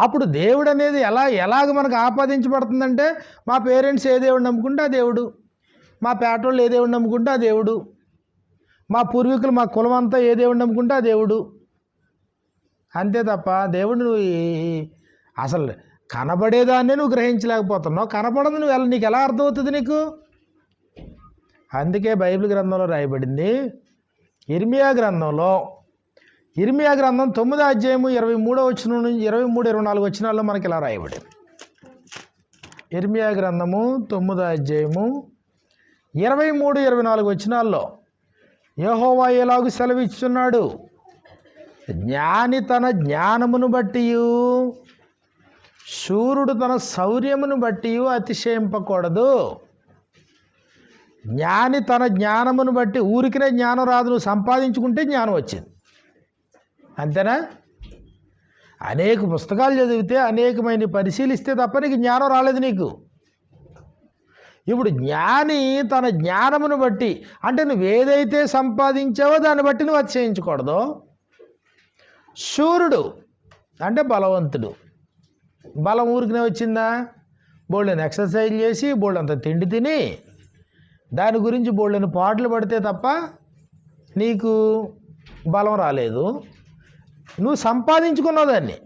అప్పుడు దేవుడు అనేది ఎలాగ మనకు ఆపాదించబడుతుందంటే, మా పేరెంట్స్ ఏ దేవుడు నమ్ముకుంటే ఆ దేవుడు, మా పేటోళ్ళు ఏ దేవుడు నమ్ముకుంటే ఆ దేవుడు, మా పూర్వీకులు మా కులం అంతా ఏ దేవుడు నమ్ముకుంటే ఆ దేవుడు. అంతే తప్ప దేవుడు నువ్వు అసలు కనబడేదాన్నే నువ్వు గ్రహించలేకపోతున్నావు. కనపడదు నువ్వు నీకు ఎలా అర్థమవుతుంది నీకు? అందుకే బైబిల్ గ్రంథంలో రాయబడింది, ఇర్మియా గ్రంథం 9వ అధ్యాయము 23వ వచనం నుంచి 23-24 వచనాల్లో మనకి ఇలా రాయబడింది. ఇర్మియా గ్రంథము 9వ అధ్యాయము 23-24 వచనాల్లో యెహోవా ఎలాగూ సెలవిస్తున్నాడు, జ్ఞాని తన జ్ఞానమును బట్టి, శూరుడు తన శౌర్యమును బట్టి అతిశయింపకూడదు. జ్ఞాని తన జ్ఞానమును బట్టి, ఊరికినే జ్ఞానం రాదు, నువ్వు సంపాదించుకుంటే జ్ఞానం వచ్చింది, అంతేనా? అనేక పుస్తకాలు చదివితే, అనేకమైన పరిశీలిస్తే తప్ప నీకు జ్ఞానం రాలేదు నీకు. ఇప్పుడు జ్ఞాని తన జ్ఞానమును బట్టి, అంటే నువ్వు ఏదైతే సంపాదించావో దాన్ని బట్టి నువ్వు అతిశయించకూడదు. శూరుడు అంటే బలవంతుడు. బలం ఊరికినే వచ్చిందా? బోళ్ళని ఎక్సర్సైజ్ చేసి, బోళ్ళంత తిండి తిని, దాని గురించి బోళ్ళని పాటలు పడితే తప్ప నీకు బలం రాలేదు. నువ్వు సంపాదించుకున్నావు దాన్ని.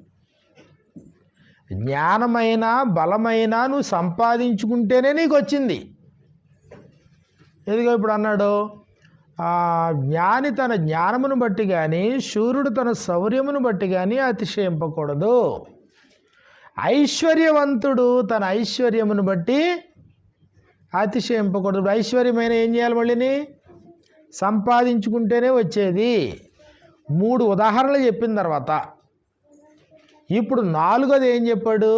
జ్ఞానమైన బలమైన నువ్వు సంపాదించుకుంటేనే నీకు వచ్చింది. ఎదుగో ఇప్పుడు అన్నాడు, జ్ఞాని తన జ్ఞానమును బట్టి కానీ, శూరుడు తన శౌర్యమును బట్టి కానీ అతిశయింపకూడదు. ఐశ్వర్యవంతుడు తన ఐశ్వర్యమును బట్టి అతిశయింపకూడదు. ఐశ్వర్యమైన ఏం చేయాలి? మళ్ళీని సంపాదించుకుంటేనే వచ్చేది. 3 ఉదాహరణలు చెప్పిన తర్వాత ఇప్పుడు 4వది ఏం చెప్పాడు?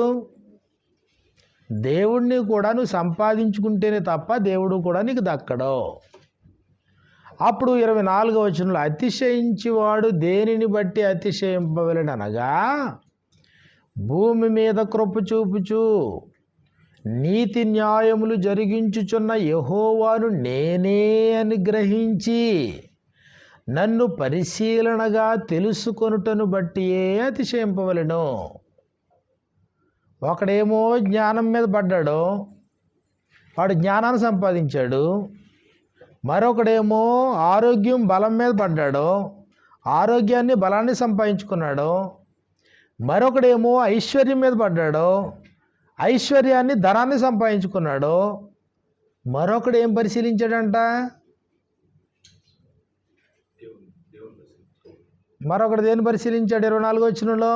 దేవుణ్ణి కూడా నువ్వు సంపాదించుకుంటేనే తప్ప దేవుడు కూడా నీకు దక్కడు. అప్పుడు 24వ వచనంలో, అతిశయించేవాడు దేనిని బట్టి అతిశయింపవలెననగా, భూమి మీద కృప చూపుచు నీతి న్యాయములు జరిగించుచున్న యెహోవాను నేనే అని గ్రహించి నన్ను పరిశీలనగా తెలుసుకొనుటను బట్టియే అతిశయింపవలెను. ఒకడేమో జ్ఞానం మీద పడ్డాడు, వాడు జ్ఞానాన్ని సంపాదించాడు. మరొకడేమో ఆరోగ్యం బలం మీద పడ్డాడు, ఆరోగ్యాన్ని బలాన్ని సంపాదించుకున్నాడు. మరొకడేమో ఐశ్వర్యం మీద పడ్డాడు, ఐశ్వర్యాన్ని ధనాన్ని సంపాదించుకున్నాడు. మరొకడు ఏం పరిశీలించాడంట? మరొకడు దేన్ని పరిశీలించాడు? 24వ వచనంలో,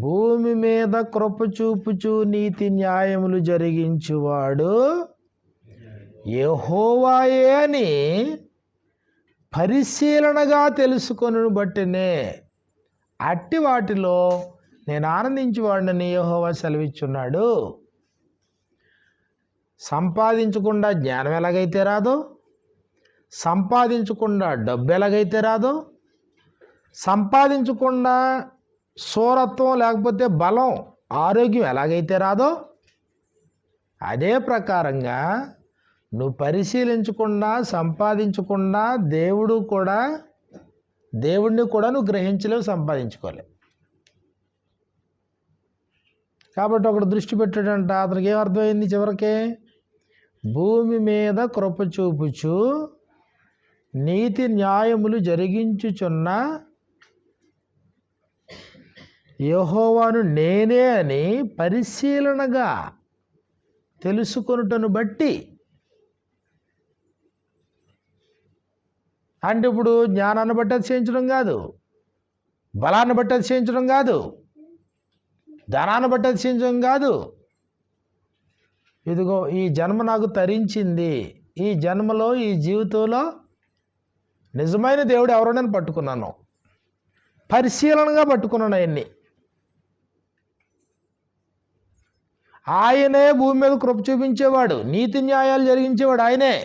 భూమి మీద కృప చూపుచు నీతి న్యాయములు జరిగించువాడు యెహోవాయే అని పరిశీలనగా తెలుసుకొను బట్టినే అట్టి వాటిలో నేను ఆనందించేవాడిని యెహోవా సెలవిచ్చున్నాడు. సంపాదించకుండా జ్ఞానం ఎలాగైతే రాదో, సంపాదించకుండా డబ్బు ఎలాగైతే రాదో, సంపాదించకుండా శూరత్వం లేకపోతే బలం ఆరోగ్యం ఎలాగైతే రాదో, అదే ప్రకారంగా నువ్వు పరిశీలించకుండా సంపాదించకుండా దేవుడిని కూడా నువ్వు గ్రహించలేవు, సంపాదించుకోలేవు. కాబట్టి ఒకడు దృష్టి పెట్టాడంట, అతనికి ఏమర్థమైంది చివరికి? భూమి మీద కృప చూపుచు నీతి న్యాయములు జరిగించుచున్న యెహోవాను నేనే అని పరిశీలనగా తెలుసుకొనుటను బట్టి. అంటే ఇప్పుడు జ్ఞానాన్ని బట్టి అతిశయించడం కాదు, బలాన్ని బట్టి అతిశయించడం కాదు, ధనాన్ని బట్టి అతిశయించడం కాదు. ఇదిగో ఈ జన్మ నాకు తరించింది, ఈ జన్మలో ఈ జీవితంలో నిజమైన దేవుడు ఎవరో నేను పట్టుకున్నాను, పరిశీలనగా పట్టుకున్నాను. అవన్నీ ఆయనే భూమి మీద కృప చూపించేవాడు, నీతి న్యాయాలు జరిగించేవాడు ఆయనే.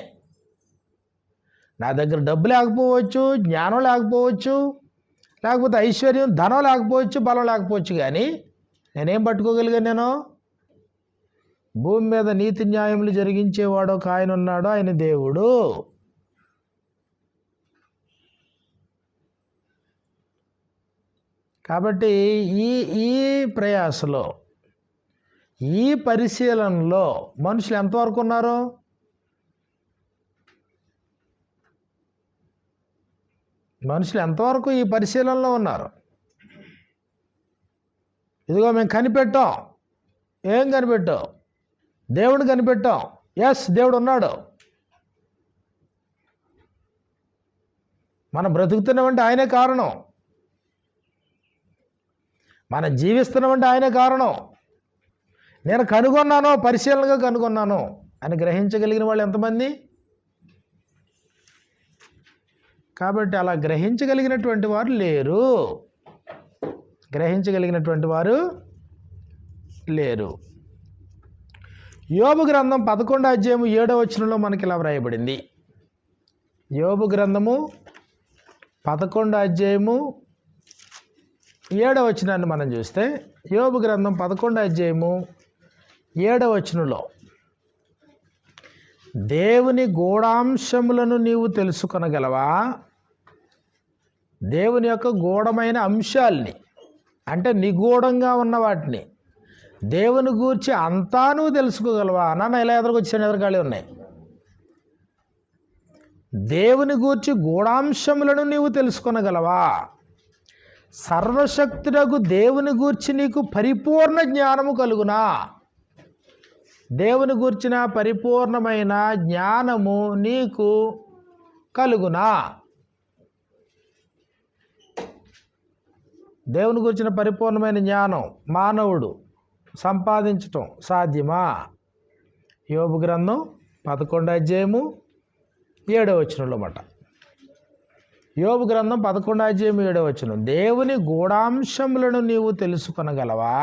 నా దగ్గర డబ్బు లేకపోవచ్చు, జ్ఞానం లేకపోవచ్చు, లేకపోతే ఐశ్వర్యం ధనం లేకపోవచ్చు, బలం లేకపోవచ్చు, కానీ నేనేం పట్టుకోగలిగాను? నేను భూమి మీద నీతి న్యాయములు జరిగించేవాడు ఒక ఆయన ఉన్నాడు, ఆయన దేవుడు. కాబట్టి ఈ ఈ ప్రయాసలో, ఈ పరిశీలనలో మనుషులు ఎంతవరకు ఉన్నారు? మనుషులు ఎంతవరకు ఈ పరిశీలనలో ఉన్నారు? ఇదిగో మేము కనిపెట్టాం. ఏం కనిపెట్టాం? దేవుడిని కనిపెట్టాం. ఎస్, దేవుడు ఉన్నాడు. మనం బ్రతుకుతున్నామంటే ఆయనే కారణం. మనం జీవిస్తున్నామంటే ఆయనే కారణం. నేను కనుగొన్నాను, పరిశీలనగా కనుగొన్నాను అని గ్రహించగలిగిన వాళ్ళు ఎంతమంది? కాబట్టి అలా గ్రహించగలిగినటువంటి వారు లేరు. గ్రహించగలిగినటువంటి వారు లేరు. యోబు గ్రంథం 11వ అధ్యాయము 7వ వచనంలో మనకి ఇలా వ్రాయబడింది. యోబు గ్రంథము 11వ అధ్యాయము 7వ వచనాన్ని మనం చూస్తే, యోబు గ్రంథం 11వ అధ్యాయము 7వ వచనంలో, దేవుని గూఢాంశములను నీవు తెలుసుకొనగలవా? దేవుని యొక్క గూఢమైన అంశాల్ని, అంటే నిగూఢంగా ఉన్న వాటిని, దేవుని గూర్చి అంతా నువ్వు తెలుసుకోగలవా? నాన్న ఇలా ఎదురుకొచ్చాను, ఎదురుగాలి ఉన్నాయి. దేవుని గూర్చి గూఢాంశములను నీవు తెలుసుకొనగలవా? సర్వశక్తుడగు దేవుని గూర్చి నీకు పరిపూర్ణ జ్ఞానము కలుగునా? దేవుని గూర్చిన పరిపూర్ణమైన జ్ఞానము నీకు కలుగునా? దేవుని గురించిన పరిపూర్ణమైన జ్ఞానం మానవుడు సంపాదించటం సాధ్యమా? యోబు గ్రంథం 11వ అధ్యాయము 7వ వచనంలో మాట. యోబు గ్రంథం 11వ అధ్యాయం 7వ వచనం, దేవుని గూఢాంశములను నీవు తెలుసుకొనగలవా?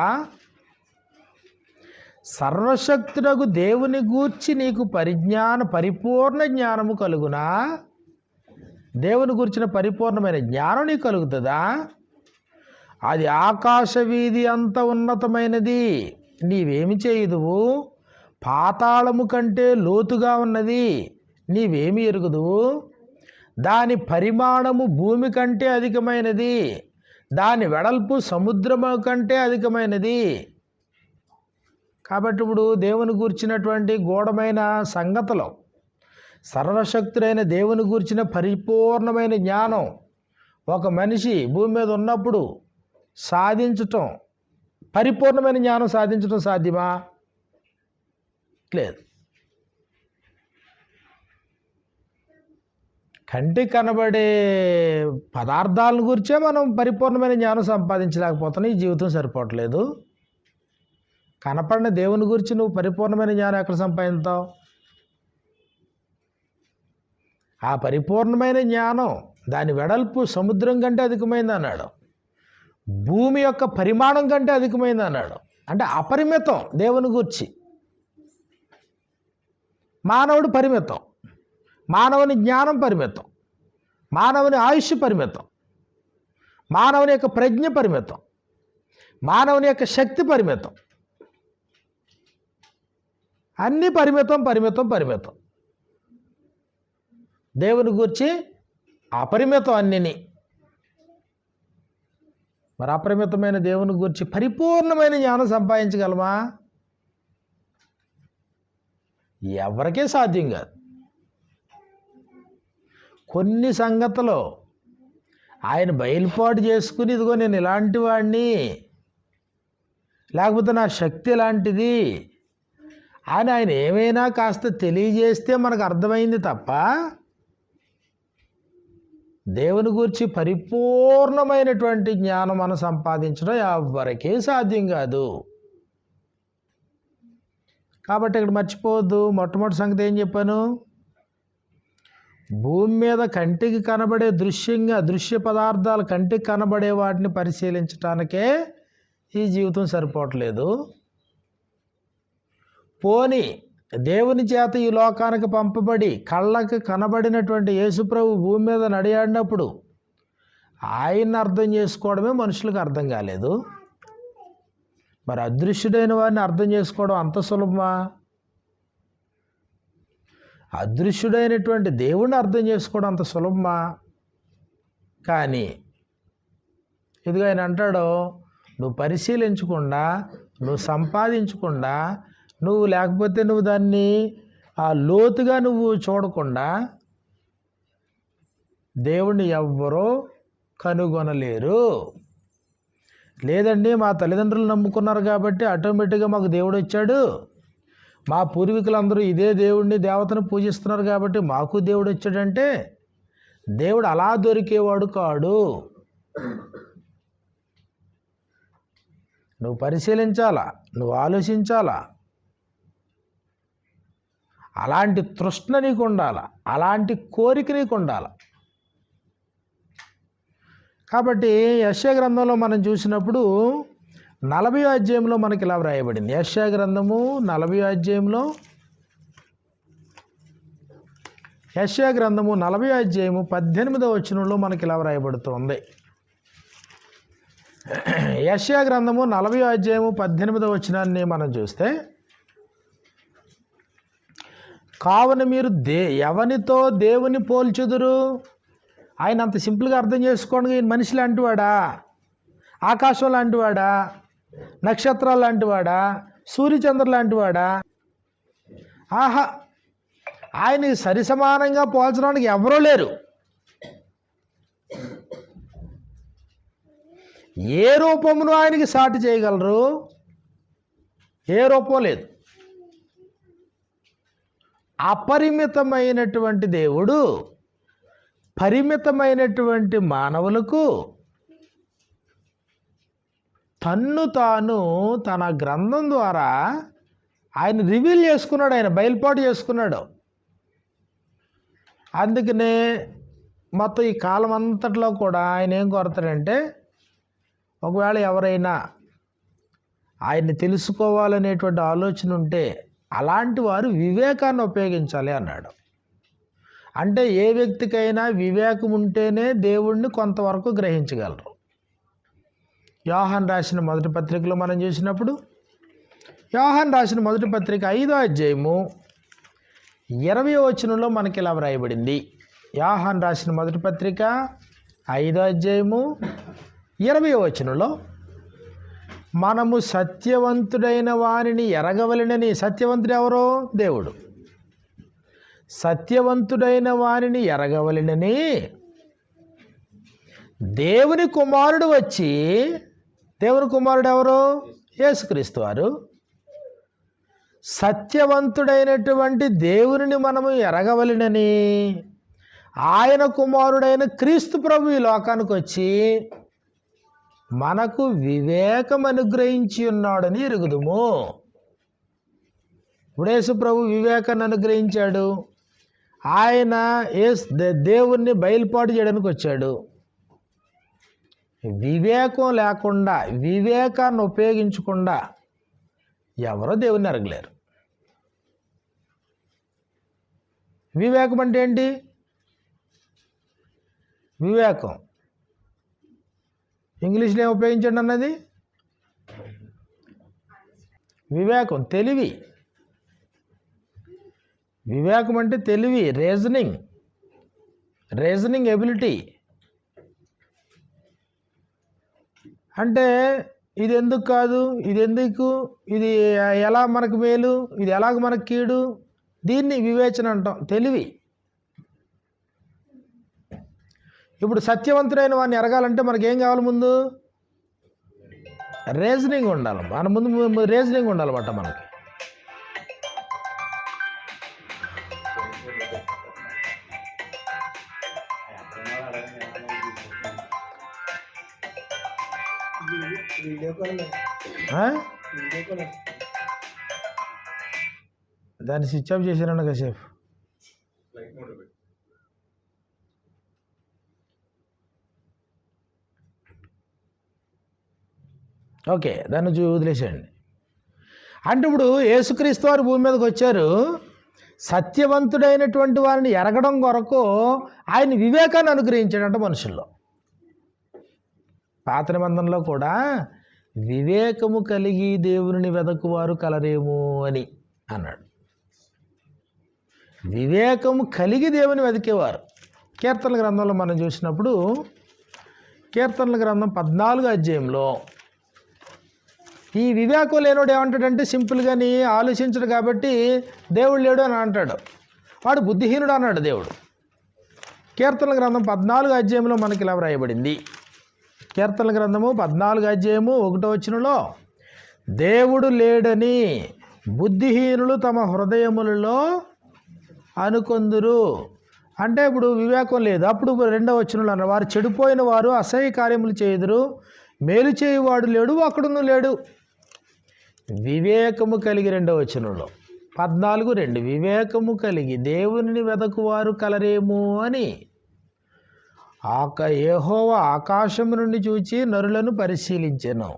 సర్వశక్తుడగు దేవుని గూర్చి నీకు పరిపూర్ణ జ్ఞానము కలుగునా? దేవుని గురించిన పరిపూర్ణమైన జ్ఞానం నీకు కలుగుతుందా? అది ఆకాశ వీధి అంత ఉన్నతమైనది, నీవేమి చేయుదువు? పాతాళము కంటే లోతుగా ఉన్నది, నీవేమి ఎరుగుదువు? దాని పరిమాణము భూమి కంటే అధికమైనది, దాని వెడల్పు సముద్రము కంటే అధికమైనది. కాబట్టి ఇప్పుడు దేవుని గూర్చినటువంటి గూఢమైన సంగతులు, సర్వశక్తుడైన దేవుని గూర్చిన పరిపూర్ణమైన జ్ఞానం ఒక మనిషి భూమి మీద ఉన్నప్పుడు సాధించటం, పరిపూర్ణమైన జ్ఞానం సాధించటం సాధ్యమా? లేదు. కంటికి కనబడే పదార్థాలను గురించే మనం పరిపూర్ణమైన జ్ఞానం సంపాదించలేకపోతున్నాం. ఈ జీవితం సరిపోవట్లేదు. కనపడిన దేవుని గురించి నువ్వు పరిపూర్ణమైన జ్ఞానం ఎక్కడ సంపాదిస్తావు? ఆ పరిపూర్ణమైన జ్ఞానం దాని వెడల్పు సముద్రం కంటే అధికమైంది అన్నాడు, భూమి యొక్క పరిమాణం కంటే అధికమైంది అన్నాడు. అంటే అపరిమితం దేవుని గూర్చి. మానవుడు పరిమితం, మానవుని జ్ఞానం పరిమితం, మానవుని ఆయుష్ పరిమితం, మానవుని యొక్క ప్రజ్ఞ పరిమితం, మానవుని యొక్క శక్తి పరిమితం. అన్నీ పరిమితం పరిమితం పరిమితం. దేవుని గూర్చి అపరిమితం అన్నిని. మరి అపరిమితమైన దేవుని గూర్చి పరిపూర్ణమైన జ్ఞానం సంపాదించగలమా? ఎవరికే సాధ్యం కాదు. కొన్ని సంగతులు ఆయన బయలుపాటు చేసుకుని, ఇదిగో నేను ఇలాంటి వాడిని, లేకపోతే నా శక్తి ఇలాంటిది అని ఆయన ఏమైనా కాస్త తెలియజేస్తే మనకు అర్థమైంది తప్ప, దేవుని గురించి పరిపూర్ణమైనటువంటి జ్ఞానం మనం సంపాదించడం ఎవరికీ సాధ్యం కాదు. కాబట్టి ఇక్కడ మర్చిపోవద్దు. మొట్టమొదటి సంగతి ఏం చెప్పాను? భూమి మీద కంటికి కనబడే దృశ్య పదార్థాలు, కంటికి కనబడే వాటిని పరిశీలించటానికే ఈ జీవితం సరిపోవట్లేదు. పోని దేవుని చేత ఈ లోకానికి పంపబడి కళ్ళకి కనబడినటువంటి యేసుప్రభు భూమి మీద నడియాడినప్పుడు ఆయన్ని అర్థం చేసుకోవడమే మనుషులకు అర్థం కాలేదు. మరి అదృశ్యుడైన వారిని అర్థం చేసుకోవడం అంత సులభమా? అదృశ్యుడైనటువంటి దేవుణ్ణి అర్థం చేసుకోవడం అంత సులభమా? కానీ ఇదిగో ఆయన అంటాడు, నువ్వు పరిశీలించకుండా, నువ్వు సంపాదించకుండా, నువ్వు లేకపోతే నువ్వు దాన్ని లోతుగా నువ్వు చూడకుండా దేవుణ్ణి ఎవ్వరూ కనుగొనలేరు. లేదండి మా తల్లిదండ్రులు నమ్ముకున్నారు కాబట్టి ఆటోమేటిక్గా మాకు దేవుడు వచ్చాడు, మా పూర్వీకులందరూ ఇదే దేవుడిని దేవతను పూజిస్తున్నారు కాబట్టి మాకు దేవుడు వచ్చాడంటే దేవుడు అలా దొరికేవాడు కాడు. నువ్వు పరిశీలించాలా, నువ్వు ఆలోచించాలా, అలాంటి తృష్ణ నీకు ఉండాల, అలాంటి కోరిక నీకు ఉండాల. కాబట్టి యెషయా గ్రంథంలో మనం చూసినప్పుడు 40వ అధ్యాయంలో మనకి ఇలా వ్రాయబడింది. యెషయా గ్రంథము 40వ అధ్యాయంలో, యెషయా గ్రంథము 40వ అధ్యాయము 18వ వచనంలో మనకి ఇలా వ్రాయబడుతుంది. యెషయా గ్రంథము 40వ అధ్యాయము 18వ వచనాన్ని మనం చూస్తే, కావున మీరు ఎవనితో దేవుని పోల్చుదురు? ఆయన అంత సింపుల్గా అర్థం చేసుకోండి. ఈయన మనిషి లాంటివాడా, ఆకాశం లాంటివాడా, నక్షత్రాలు లాంటివాడా, సూర్యచంద్రులు లాంటివాడా? ఆహా, ఆయనకి సరిసమానంగా పోల్చడానికి ఎవరూ లేరు. ఏ రూపమును ఆయనకి సాటి చేయగలరు? ఏ రూపం లేదు. అపరిమితమైనటువంటి దేవుడు పరిమితమైనటువంటి మానవులకు తన్ను తాను తన గ్రంథం ద్వారా ఆయన రివీల్ చేసుకున్నాడు, ఆయన బయలుపాటు చేసుకున్నాడు. అందుకనే మొత్తం ఈ కాలం అంతట్లో కూడా ఆయన ఏం కోరతాడంటే, ఒకవేళ ఎవరైనా ఆయన్ని తెలుసుకోవాలనేటువంటి ఆలోచన ఉంటే అలాంటి వారు వివేకాన్ని ఉపయోగించాలి అన్నాడు. అంటే ఏ వ్యక్తికైనా వివేకం ఉంటేనే దేవుణ్ణి కొంతవరకు గ్రహించగలరు. యోహాను రాసిన మొదటి పత్రికలో మనం చూసినప్పుడు, యోహాను రాసిన మొదటి పత్రిక 5వ అధ్యాయము 20వ వచనంలో మనకి ఇలా వ్రాయబడింది. యోహాను రాసిన మొదటి పత్రిక 5వ అధ్యాయము 20వ వచనంలో, మనము సత్యవంతుడైన వారిని ఎరగవలెనని. సత్యవంతుడు ఎవరో? దేవుడు. సత్యవంతుడైన వారిని ఎరగవలెనని దేవుని కుమారుడు వచ్చి, దేవుని కుమారుడు ఎవరు? యేసుక్రీస్తు వారు. సత్యవంతుడైనటువంటి దేవుని మనము ఎరగవలెనని ఆయన కుమారుడైన క్రీస్తు ప్రభు ఈ లోకానికి వచ్చి మనకు వివేకం అనుగ్రహించి ఉన్నాడని ఎరుగుదుము. ఇప్పుడు యేసు ప్రభు వివేకాన్ని అనుగ్రహించాడు. ఆయన దేవుణ్ణి బయలుపాటు చేయడానికి వచ్చాడు. వివేకం లేకుండా, వివేకాన్ని ఉపయోగించకుండా ఎవరో దేవుణ్ణి ఎరగలేరు. వివేకం అంటే ఏంటి? వివేకం ఇంగ్లీష్లో ఏం ఉపయోగించండి అన్నది? వివేకం తెలివి. వివేకం అంటే తెలివి, రీజనింగ్ ఎబిలిటీ. అంటే ఇది ఎందుకు కాదు, ఇది ఎందుకు, ఇది ఎలా మనకు మేలు, ఇది ఎలాగ మనకు కీడు, దీన్ని వివేచన అంటాం, తెలివి. ఇప్పుడు సత్యవంతుడైన వాడిని ఎరగాలంటే మనకేం కావాలి? ముందు రీజనింగ్ ఉండాలి. మన ముందు రీజనింగ్ ఉండాలన్నమాట మనకి. దాన్ని స్విచ్ ఆఫ్ చేశారన్న కాసేపు. ఓకే, దాన్ని వదిలేసేయండి. అంటే ఇప్పుడు యేసుక్రీస్తు వారు భూమి మీదకి వచ్చారు. సత్యవంతుడైనటువంటి వారిని ఎరగడం కొరకు ఆయన వివేకాన్ని అనుగ్రహించాడంట మనుషుల్లో. పాత నిబంధనలో కూడా వివేకము కలిగి దేవుని వెదకువారు కలరేమో అని అన్నాడు. వివేకము కలిగి దేవుని వెతికేవారు. కీర్తనల గ్రంథంలో మనం చూసినప్పుడు కీర్తనల గ్రంథం 14 అధ్యాయంలో ఈ వివేకం లేనోడు ఏమంటాడంటే సింపుల్గాని ఆలోచించడు కాబట్టి దేవుడు లేడు అని అంటాడు. వాడు బుద్ధిహీనుడు అన్నాడు దేవుడు. కీర్తనల గ్రంథం 14 అధ్యాయంలో మనకి ఇలా వ్రాయబడింది. కీర్తనల గ్రంథము 14 అధ్యాయము 1వ వచనంలో దేవుడు లేడని బుద్ధిహీనులు తమ హృదయములలో అనుకొందురు. అంటే ఇప్పుడు వివేకం లేదు. అప్పుడు 2వ వచనంలో అన్నారు, వారు చెడిపోయిన వారు అసహ్య కార్యములు చేయుదురు, మేలు చేయువాడు లేడు, ఒకడును లేడు. వివేకము కలిగి 2వ వచనంలో 14:2 వివేకము కలిగి దేవునిని వెదకువారు కలరేమో అని యెహోవా ఆకాశము నుండి చూచి నరులను పరిశీలించెను.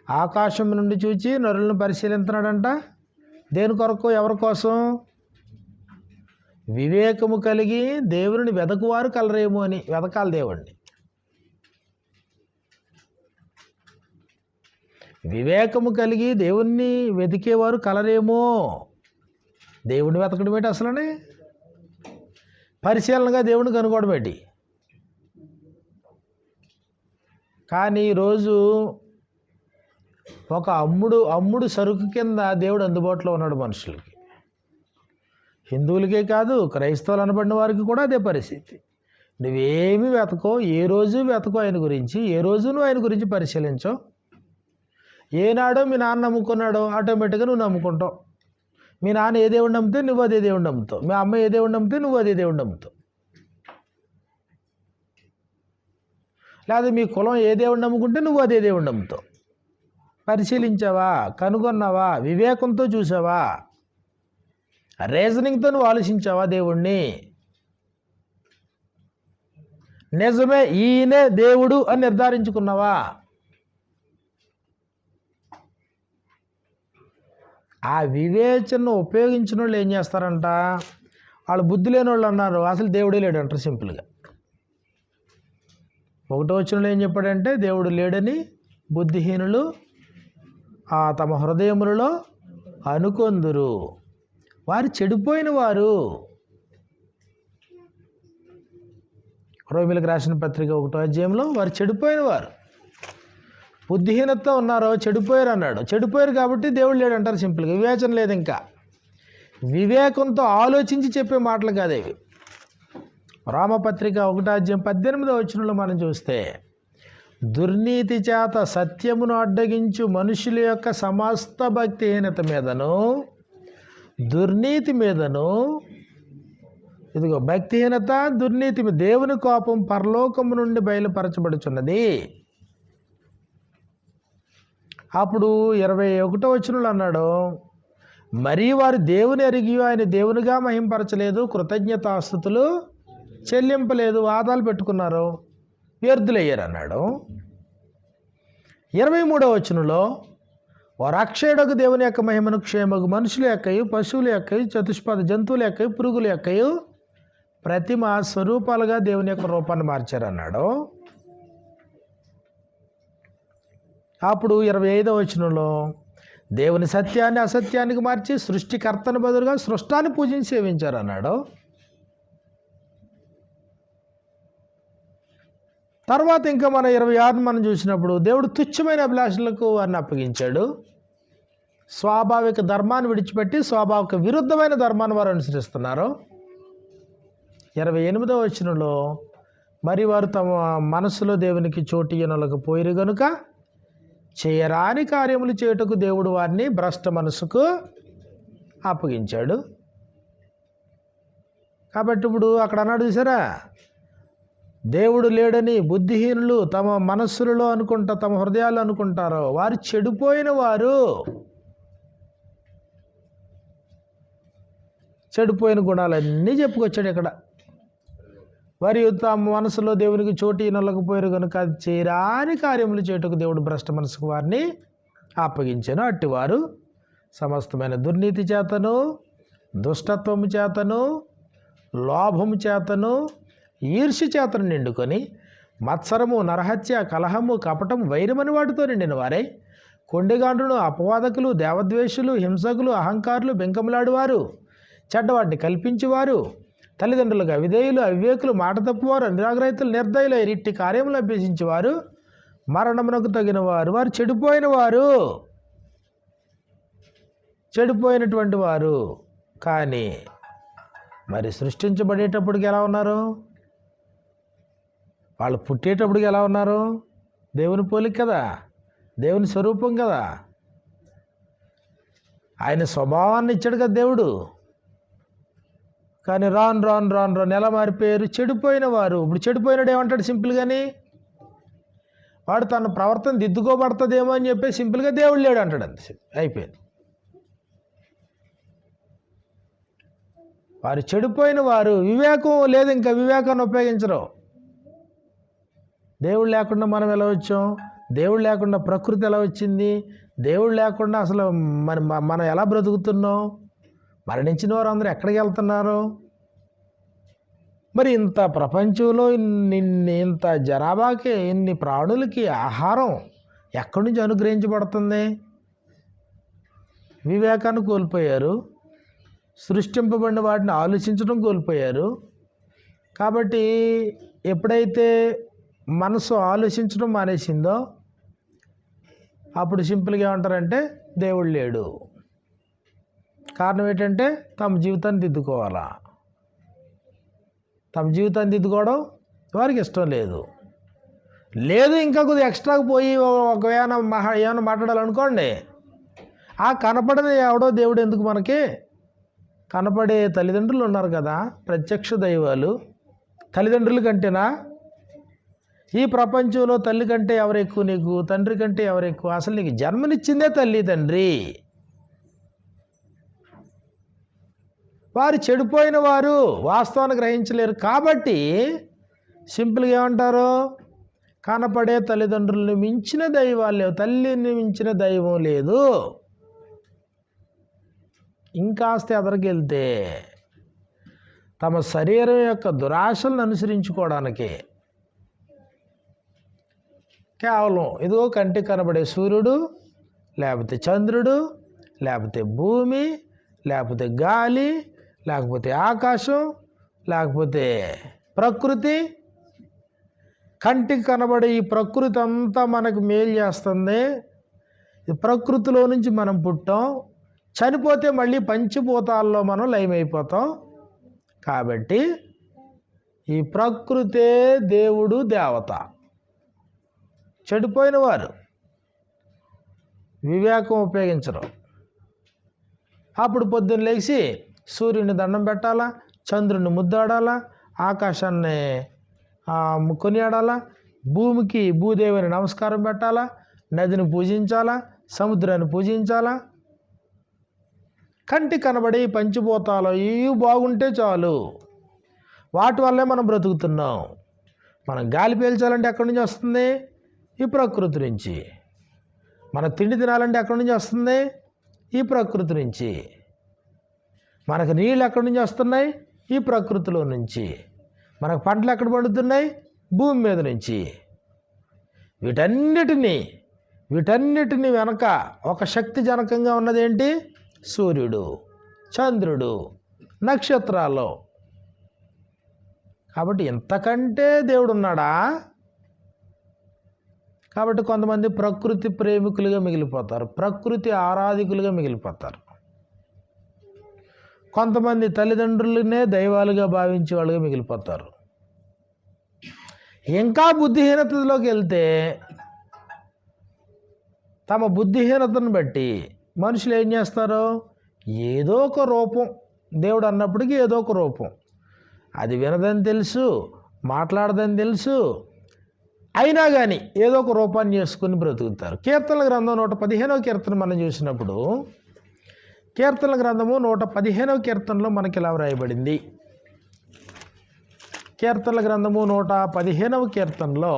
ఆకాశం నుండి చూచి నరులను పరిశీలించినాడంట. దేని కొరకు? ఎవరి కోసం? వివేకము కలిగి దేవుని వెదకువారు కలరేమో అని. వెదకాలి దేవుణ్ణి. వివేకము కలిగి దేవుణ్ణి వెతికేవారు కలరేమో. దేవుణ్ణి వెతకడం ఏంటి అసలని? పరిశీలనగా దేవుణ్ణి కనుక్కోవడం ఏంటి? కానీ ఈరోజు ఒక అమ్ముడు సరుకు కింద దేవుడు అందుబాటులో ఉన్నాడు మనుషులకి. హిందువులకే కాదు, క్రైస్తవులు అనబడిన వారికి కూడా అదే పరిస్థితి. నువ్వేమి వెతకో, ఏ రోజు వెతకో ఆయన గురించి, ఏ రోజు నువ్వు ఆయన గురించి పరిశీలించవు. ఏనాడో మీ నాన్న నమ్ముకున్నాడో ఆటోమేటిక్గా నువ్వు నమ్ముకుంటావు. మీ నాన్న ఏ దేవుడిని నమ్మితే నువ్వు అదే దేవుడిని నమ్ముతావు. మీ అమ్మ ఏ దేవుడిని నమ్మితే నువ్వు అదే దేవుడిని నమ్ముతావు. లేదా మీ కులం ఏ దేవుడిని నమ్ముకుంటే నువ్వు అదే దేవుడిని నమ్ముతావు. పరిశీలించావా? కనుగొన్నావా? వివేకంతో చూసావా? రీజనింగ్తో నువ్వు ఆలోచించావా దేవుణ్ణి? నిజమే ఈయనే దేవుడు అని నిర్ధారించుకున్నావా? ఆ వివేచనను ఉపయోగించిన వాళ్ళు ఏం చేస్తారంట? వాళ్ళు బుద్ధి లేని వాళ్ళు అన్నారు అసలు దేవుడే లేడు అంటారు సింపుల్గా. 1వ వచనంలో ఏం చెప్పాడంటే దేవుడు లేడని బుద్ధిహీనులు తమ హృదయములలో అనుకొందురు. వారు చెడిపోయిన వారు. రోమిలకు రాసిన పత్రిక 1వ అధ్యాయంలో వారు చెడిపోయిన వారు, బుద్ధిహీనతతో ఉన్నారో చెడిపోయారు అన్నాడు. చెడిపోయారు కాబట్టి దేవుడు లేడు అంటారు సింపుల్గా. వివేచన లేదు. ఇంకా వివేకంతో ఆలోచించి చెప్పే మాటలు కాదేవి. రామపత్రిక 1వ అధ్యాయం 18వ వచనంలో మనం చూస్తే దుర్నీతి చేత సత్యమును అడ్డగించు మనుషుల యొక్క సమస్త భక్తిహీనత మీదను దుర్నీతి మీదను, ఇదిగో భక్తిహీనత దుర్నీతి మీద దేవుని కోపం పరలోకము నుండి బయలుపరచబడుచున్నది. అప్పుడు 21వ వచనంలో అన్నాడు, మరీ వారు దేవుని ఎరిగి ఆయన దేవునిగా మహింపరచలేదు, కృతజ్ఞతాస్తుతులు చెల్లింపలేదు, వాదాలు పెట్టుకున్నారు, వ్యర్థులయ్యారు అన్నాడు. 23వ వచనంలో వారు అక్షయుడకు దేవుని యొక్క మహిమను క్షేమగు మనుషుల యొక్కయు పశువుల యొక్కయు చతుష్పద జంతువుల యొక్కయు పురుగుల యొక్కయు ప్రతిమ స్వరూపాలుగా దేవుని యొక్క రూపాన్ని మార్చారన్నాడు. అప్పుడు 25వ వచనంలో దేవుని సత్యాన్ని అసత్యానికి మార్చి సృష్టికర్తను బదులుగా సృష్టాన్ని పూజించి సేవించారు అన్నాడు. తర్వాత ఇంకా మన 26 మనం చూసినప్పుడు దేవుడు తుచ్చమైన అభిలాషలకు వారిని అప్పగించాడు. స్వాభావిక ధర్మాన్ని విడిచిపెట్టి స్వాభావిక విరుద్ధమైన ధర్మాన్ని వారు అనుసరిస్తున్నారు. 28వ వచనంలో మరి వారు తమ మనసులో దేవునికి చోటియనలకు పోయిరు గనుక చేయరాని కార్యములు చేయుటకు దేవుడు వారిని భ్రష్ట మనసుకు అప్పగించాడు. కాబట్టి ఇప్పుడు అక్కడ అన్నాడు చూసారా, దేవుడు లేడని బుద్ధిహీనులు తమ మనస్సులలో అనుకుంటా తమ హృదయాలు అనుకుంటారో వారు చెడిపోయిన వారు. చెడిపోయిన గుణాలన్నీ చెప్పుకొచ్చాడు ఇక్కడ. వారి తమ మనసులో దేవునికి చోటి నొల్లకపోయారు కనుక అది చేయరాని కార్యములు చేయుటకు దేవుడు భ్రష్ట మనసుకు వారిని అప్పగించాను. అట్టివారు సమస్తమైన దుర్నీతి చేతను, దుష్టత్వము చేతను, లోభము చేతను, ఈర్ష్య చేతను నిండుకొని మత్సరము, నరహత్య, కలహము, కపటం, వైరమని వాటితో నిండిన వారై కొండెగాండ్రులు, అపవాదకులు, దేవద్వేషులు, హింసకులు, అహంకారులు, బెంకములాడువారు, చెడ్డవాటిని కల్పించేవారు, తల్లిదండ్రులకు అవిధేయులు, అవివేకులు, మాట తప్పువారు, అనురాగరహితులు, నిర్దయులు, ఇట్టి కార్యములు అభ్యసించేవారు మరణమునకు తగిన వారు. వారు చెడిపోయినటువంటి వారు. కానీ మరి సృష్టించబడేటప్పటికి ఎలా ఉన్నారు? వాళ్ళు పుట్టేటప్పటికి ఎలా ఉన్నారు? దేవుని పోలిక కదా, దేవుని స్వరూపం కదా, ఆయన స్వభావాన్ని ఇచ్చాడు కదా దేవుడు. కానీ రాను ఎలా మారిపోయారు? చెడిపోయిన వారు. ఇప్పుడు చెడిపోయినాడు ఏమంటాడు సింపుల్గాని? వాడు తన ప్రవర్తన దిద్దుకోబడుతుందేమో అని చెప్పి సింపుల్గా దేవుడు లేడు అంటాడు. అంతే, అయిపోయింది. వారు చెడిపోయిన వారు. వివేకం లేదు, ఇంకా వివేకాన్ని ఉపయోగించరు. దేవుడు లేకుండా మనం ఎలా వచ్చాం? దేవుడు లేకుండా ప్రకృతి ఎలా వచ్చింది? దేవుడు లేకుండా అసలు మనం ఎలా బ్రతుకుతున్నాం? మరణించిన వారు అందరూ ఎక్కడికి వెళ్తున్నారు? మరి ఇంత ప్రపంచంలో ఇంత జనాభాకి, ఇన్ని ప్రాణులకి ఆహారం ఎక్కడి నుంచి అనుగ్రహించబడుతుంది? వివేకాన్ని కోల్పోయారు, సృష్టింపబడిన వాటిని ఆలోచించడం కోల్పోయారు. కాబట్టి ఎప్పుడైతే మనసు ఆలోచించడం మానేసిందో అప్పుడు సింపుల్గా ఏమంటారంటే దేవుడు లేడు. కారణం ఏంటంటే తమ జీవితాన్ని దిద్దుకోవాలా. తమ జీవితాన్ని దిద్దుకోవడం వారికి ఇష్టం లేదు. ఇంకా కొద్దిగా ఎక్స్ట్రాకి పోయి ఏమైనా మాట్లాడాలనుకోండి, ఆ కనపడని ఎవడో దేవుడు ఎందుకు మనకి? కనపడే తల్లిదండ్రులు ఉన్నారు కదా, ప్రత్యక్ష దైవాలు. తల్లిదండ్రుల కంటేనా? ఈ ప్రపంచంలో తల్లి కంటే ఎవరు ఎక్కువ నీకు? తండ్రి కంటే ఎవరు ఎక్కువ? అసలు నీకు జన్మనిచ్చిందే తల్లి, తండ్రి. వారు చెడిపోయిన వారు, వాస్తవాన్ని గ్రహించలేరు. కాబట్టి సింపుల్గా ఏమంటారు? కనపడే తల్లిదండ్రులను మించిన దైవాలు లేవు, తల్లిని మించిన దైవం లేదు. ఇంకాస్త ఎదరికెళ్తే తమ శరీరం యొక్క దురాశలను అనుసరించుకోవడానికి కేవలం ఇదిగో కంటికి కనబడే సూర్యుడు, లేకపోతే చంద్రుడు, లేకపోతే భూమి, లేకపోతే గాలి, లేకపోతే ఆకాశం, లేకపోతే ప్రకృతి. కంటికి కనబడే ఈ ప్రకృతి అంతా మనకు మేలు చేస్తుంది. ఈ ప్రకృతిలో నుంచి మనం పుట్టాం. చనిపోతే మళ్ళీ పంచభూతాల్లో మనం లయమైపోతాం. కాబట్టి ఈ ప్రకృతే దేవుడు, దేవత. చెడిపోయిన వారు వివేకం ఉపయోగించరు. అప్పుడు పొద్దున్న లేచి సూర్యుని దండం పెట్టాలా, చంద్రుని ముద్దాడాలా, ఆకాశాన్ని కొనియాడాలా, భూమికి భూదేవిని నమస్కారం పెట్టాలా, నదిని పూజించాలా, సముద్రాన్ని పూజించాలా. కంటి కనబడి పంచిపోతాలో ఇవి బాగుంటే చాలు. వాటి వల్లే మనం బ్రతుకుతున్నాం. మనం గాలి పీల్చాలంటే ఎక్కడి నుంచి వస్తుంది? ఈ ప్రకృతి నుంచి. మన తిండి తినాలంటే ఎక్కడి నుంచి వస్తుంది? ఈ ప్రకృతి నుంచి. మనకు నీళ్ళు ఎక్కడి నుంచి వస్తున్నాయి? ఈ ప్రకృతిలో నుంచి. మనకు పంటలు ఎక్కడ పండుతున్నాయి? భూమి మీద నుంచి. వీటన్నిటినీ వెనక ఒక శక్తి జనకంగా ఉన్నదేంటి? సూర్యుడు, చంద్రుడు, నక్షత్రాలు. కాబట్టి ఇంతకంటే దేవుడు ఉన్నాడా? కాబట్టి కొంతమంది ప్రకృతి ప్రేమికులుగా మిగిలిపోతారు, ప్రకృతి ఆరాధికులుగా మిగిలిపోతారు. కొంతమంది తల్లిదండ్రులనే దైవాలుగా భావించే వాళ్ళుగా మిగిలిపోతారు. ఇంకా బుద్ధిహీనతలోకి వెళ్తే తమ బుద్ధిహీనతను బట్టి మనుషులు ఏం చేస్తారు? ఏదో ఒక రూపం, దేవుడు అన్నప్పటికీ ఏదో ఒక రూపం. అది వినదని తెలుసు, మాట్లాడదని తెలుసు, అయినా కానీ ఏదో ఒక రూపాన్ని చేసుకుని బ్రతుకుతారు. కీర్తనల గ్రంథం 115వ కీర్తన మనం చూసినప్పుడు, కీర్తనల గ్రంథము 115వ కీర్తనలో మనకి ఇలా వ్రాయబడింది. కీర్తనల గ్రంథము 115వ కీర్తనలో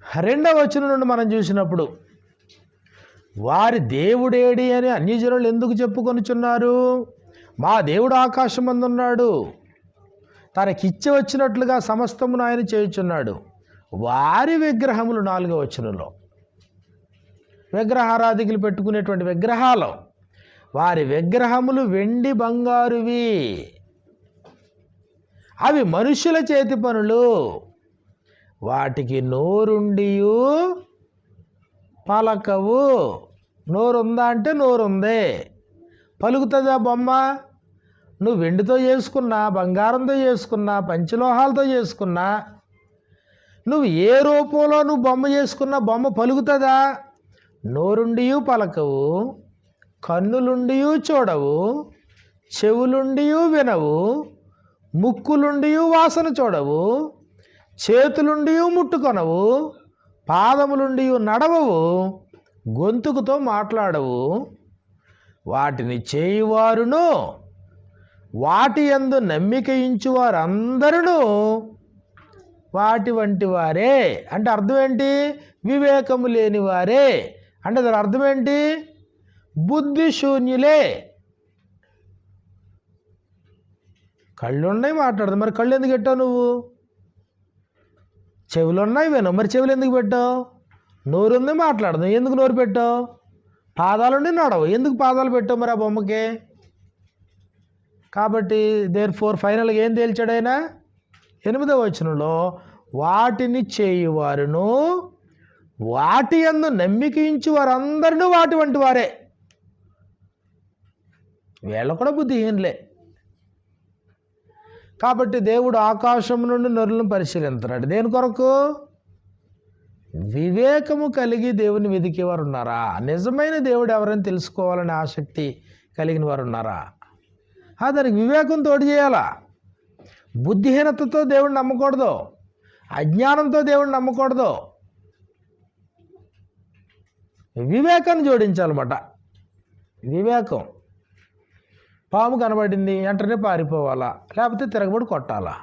2వ వచనం నుండి మనం చూసినప్పుడు, వారి దేవుడేడి అని అన్యజనులు ఎందుకు చెప్పుకొనుచున్నారు? మా దేవుడు ఆకాశమందున్నాడు, తనకిచ్చి వచ్చినట్లుగా సమస్తమును ఆయన చేయుచున్నాడు. వారి విగ్రహములు 4వ వచనంలో విగ్రహారాధికులు పెట్టుకునేటువంటి విగ్రహాలు, వారి విగ్రహములు వెండి బంగారువి, అవి మనుషుల చేతి పనులు, వాటికి నోరుండియు పలకవు. నోరుందా అంటే నోరుందే, పలుకుతుందా బొమ్మ? నువ్వు వెండితో చేసుకున్నా, బంగారంతో చేసుకున్నా, పంచలోహాలతో చేసుకున్నా, నువ్వు ఏ రూపంలో నువ్వు బొమ్మ చేసుకున్నా బొమ్మ పలుకుతుందా? నోరుండియు పలకవు, కన్నులుండియు చూడవు, చెవులుండియు వినవు, ముక్కులుండియు వాసన చూడవు, చేతులుండియు ముట్టుకొనవు, పాదములుండియు నడవవు, గొంతుకుతో మాట్లాడవు. వాటిని చేయువారును వాటి యందు నమ్మిక ఇంచువారందరూ వాటి వంటి వారే. అంటే అర్థం ఏంటి? వివేకము లేని వారే. అంటే దాని అర్థం ఏంటి? బుద్ధి శూన్యులే. కళ్ళు ఉన్నాయి, మాట్లాడదు. మరి కళ్ళు ఎందుకు పెట్టావు నువ్వు? చెవులు ఉన్నాయి, వినవు. మరి చెవులు ఎందుకు పెట్టావు? నోరు ఉంది, మాట్లాడదు. ఎందుకు నోరు పెట్టావు? పాదాలుండి నడవు, ఎందుకు పాదాలు పెట్టావు మరి ఆ బొమ్మకి? కాబట్టి దేర్ఫోర్ ఫైనల్గా ఏం తేల్చాడు ఆయన? 8వ వచనంలో వాటిని చేయువారును వాటి యందు నమ్మిక ఇంచు వారందరూ వాటి వంటి వారే. వీళ్ళు కూడా బుద్ధిహీనులే. కాబట్టి దేవుడు ఆకాశం నుండి నరులను పరిశీలిస్తున్నాడు. దేని కొరకు? వివేకము కలిగి దేవుని వెదికేవారు ఉన్నారా? నిజమైన దేవుడు ఎవరైనా తెలుసుకోవాలనే ఆసక్తి కలిగిన వారు ఉన్నారా? దానికి వివేకం తోడు చేయాలా. బుద్ధిహీనతతో దేవుడిని నమ్మకూడదు, అజ్ఞానంతో దేవుడిని నమ్మకూడదు. వివేకాన్ని జోడించాలన్నమాట. వివేకం. పాము కనబడింది, వెంటనే పారిపోవాలా, లేకపోతే తిరగబడి కొట్టాలా.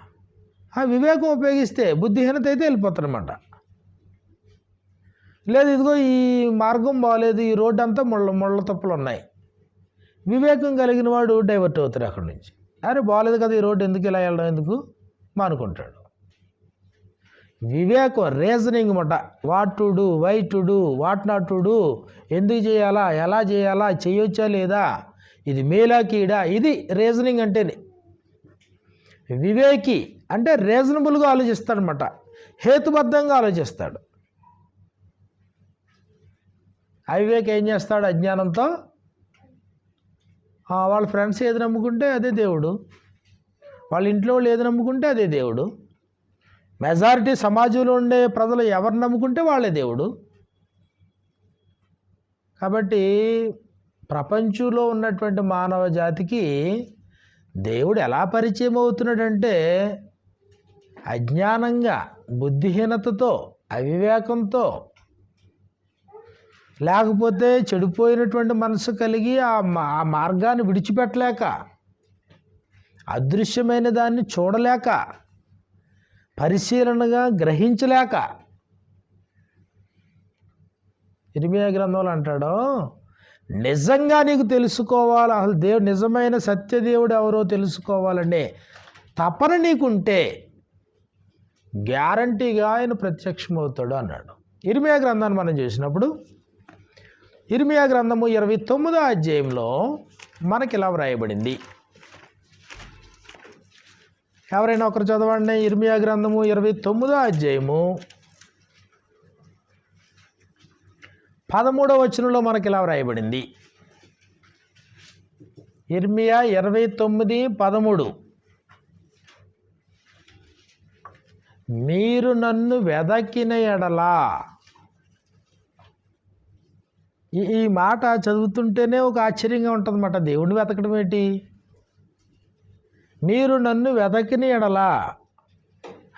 ఆ వివేకం ఉపయోగిస్తే బుద్ధిహీనత అయితే వెళ్ళిపోతారన్నమాట. లేదు, ఇదిగో ఈ మార్గం బాగలేదు, ఈ రోడ్డు అంతా ముళ్ళ తప్పులు ఉన్నాయి, వివేకం కలిగిన వాడు డైవర్ట్ అవుతాడు అక్కడి నుంచి. అరే బాగలేదు కదా ఈ రోడ్డు, ఎందుకు ఇలా వెళ్ళడం, ఎందుకు మానుకుంటాడు. వివేకం, రీజనింగ్ మాట. What to do, why to do, what not to do, ఎందుకు చేయాలా, ఎలా చేయాలా, చేయొచ్చా లేదా, ఇది మేలా కీడా, ఇది రీజనింగ్ అంటేనే. వివేకి అంటే రీజనబుల్గా ఆలోచిస్తాడనమాట, హేతుబద్ధంగా ఆలోచిస్తాడు. అవివేక్ ఏం చేస్తాడు? అజ్ఞానంతో వాళ్ళ ఫ్రెండ్స్ ఏది నమ్ముకుంటే అదే దేవుడు, వాళ్ళ ఇంట్లో వాళ్ళు ఏది నమ్ముకుంటే అదే దేవుడు, మెజారిటీ సమాజంలో ఉండే ప్రజలు ఎవరు నమ్ముకుంటే వాళ్ళే దేవుడు. కాబట్టి ప్రపంచంలో ఉన్నటువంటి మానవ జాతికి దేవుడు ఎలా పరిచయం అవుతున్నాడంటే అజ్ఞానంగా, బుద్ధిహీనతతో, అవివేకంతో, లేకపోతే చెడిపోయినటువంటి మనసు కలిగి ఆ మార్గాన్ని విడిచిపెట్టలేక, అదృశ్యమైన దాన్ని చూడలేక, పరిశీలనగా గ్రహించలేక. ఇర్మియా గ్రంథంలో అంటాడు, నిజంగా నీకు తెలుసుకోవాలి, అసలు దేవుడు నిజమైన సత్యదేవుడు ఎవరో తెలుసుకోవాలంటే తపన నీకుంటే గ్యారంటీగా ఆయన ప్రత్యక్షమవుతాడు అన్నాడు. ఇర్మియా గ్రంథాన్ని మనం చూసినప్పుడు ఇర్మియా గ్రంథము 29వ అధ్యాయంలో మనకి ఇలా వ్రాయబడింది. ఎవరైనా ఒకరు చదవండి. ఇర్మియా గ్రంథము 29వ అధ్యాయము 13వ వచనంలో మనకి ఇలా వ్రాయబడింది. ఇర్మియా 29:13 మీరు నన్ను వెదకిన ఎడలా. ఈ మాట చదువుతుంటేనే ఒక ఆశ్చర్యంగా ఉంటుందన్నమాట. దేవుణ్ణి వెతకడం ఏంటి? మీరు నన్ను వెతకిన ఎడలా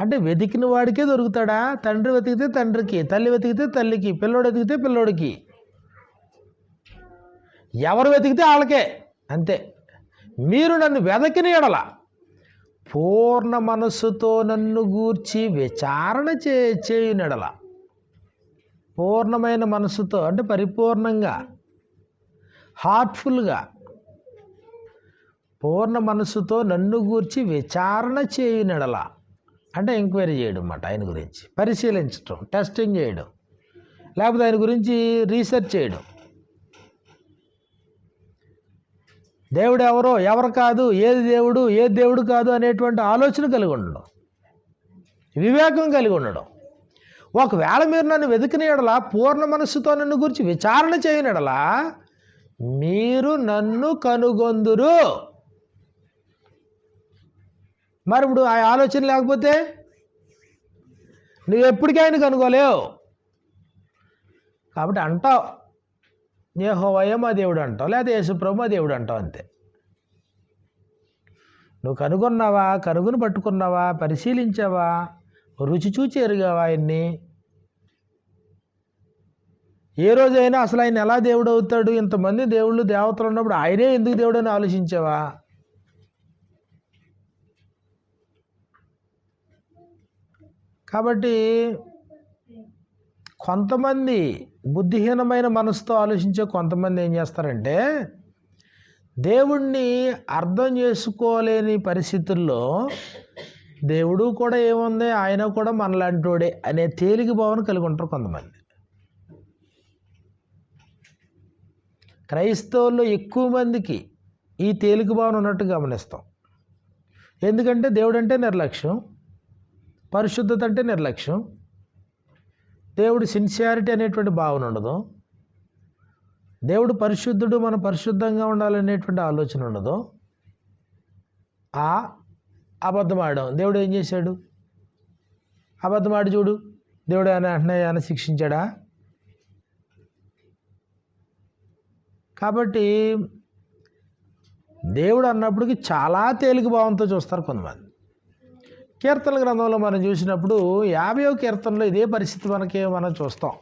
అంటే వెతికిన వాడికే దొరుకుతాడా? తండ్రి వెతికితే తండ్రికి, తల్లి వెతికితే తల్లికి, పిల్లోడు వెతికితే పిల్లోడికి, ఎవరు వెతికితే వాళ్ళకే, అంతే. మీరు నన్ను వెతకిన ఎడల పూర్ణ మనస్సుతో నన్ను గూర్చి విచారణ చేయునెడల. పూర్ణమైన మనసుతో అంటే పరిపూర్ణంగా, హార్ట్ఫుల్గా, పూర్ణ మనసుతో నన్ను గూర్చి విచారణ చేయునెడల అంటే ఎంక్వైరీ చేయడం అన్నమాట. ఆయన గురించి పరిశీలించడం, టెస్టింగ్ చేయడం. లేకపోతే ఆయన గురించి రీసెర్చ్ చేయడం. దేవుడు ఎవరో, ఎవరు కాదు, ఏది దేవుడు కాదు అనేటువంటి ఆలోచన కలిగి ఉండడం, వివేకం కలిగి ఉండడం. ఒకవేళ మీరు నన్ను వెతికిన యెడల, పూర్ణ మనస్సుతో నన్ను గురించి విచారణ చేయని యెడల మీరు నన్ను కనుగొందురు. మరి ఇప్పుడు ఆ ఆలోచన లేకపోతే నువ్వు ఎప్పటికీ ఆయన కనుగోలేవు. కాబట్టి అంటావు యెహోవాయే మా దేవుడు అంటావు, లేదా యేసుప్రభు మా దేవుడు అంటావు, అంతే. నువ్వు కనుగొన్నావా, కనుగొని పట్టుకున్నావా, పరిశీలించావా, రుచి చూచి ఎరుగావా ఆయన్ని? ఏ రోజైనా అసలు ఆయన ఎలా దేవుడు అవుతాడు, ఇంతమంది దేవుళ్ళు దేవతలు ఉన్నప్పుడు ఆయనే ఎందుకు దేవుడు అని ఆలోచించావా? కాబట్టి కొంతమంది బుద్ధిహీనమైన మనసుతో ఆలోచించే కొంతమంది ఏం చేస్తారంటే, దేవుణ్ణి అర్థం చేసుకోలేని పరిస్థితుల్లో దేవుడు కూడా ఏముంది, ఆయన కూడా మనలాంటోడే అనే తేలిక భావన కలిగి ఉంటారు కొంతమంది. క్రైస్తవుల్లో ఎక్కువ మందికి ఈ తేలిక భావన ఉన్నట్టు గమనిస్తాం. ఎందుకంటే దేవుడు అంటే నిర్లక్ష్యం, పరిశుద్ధత అంటే నిర్లక్ష్యం, దేవుడు సిన్సియారిటీ అనేటువంటి భావన ఉండదు, దేవుడు పరిశుద్ధుడు, మనం పరిశుద్ధంగా ఉండాలనేటువంటి ఆలోచన ఉండదు. అబద్ధం ఆడడం. దేవుడు ఏం చేశాడు? అబద్ధం ఆడి చూడు, దేవుడు ఆయన శిక్షించాడా? కాబట్టి దేవుడు అన్నప్పటికీ చాలా తేలిక భావంతో చూస్తారు కొంతమంది. కీర్తన గ్రంథంలో మనం చూసినప్పుడు 50వ కీర్తనలో ఇదే పరిస్థితి మనం చూస్తాం.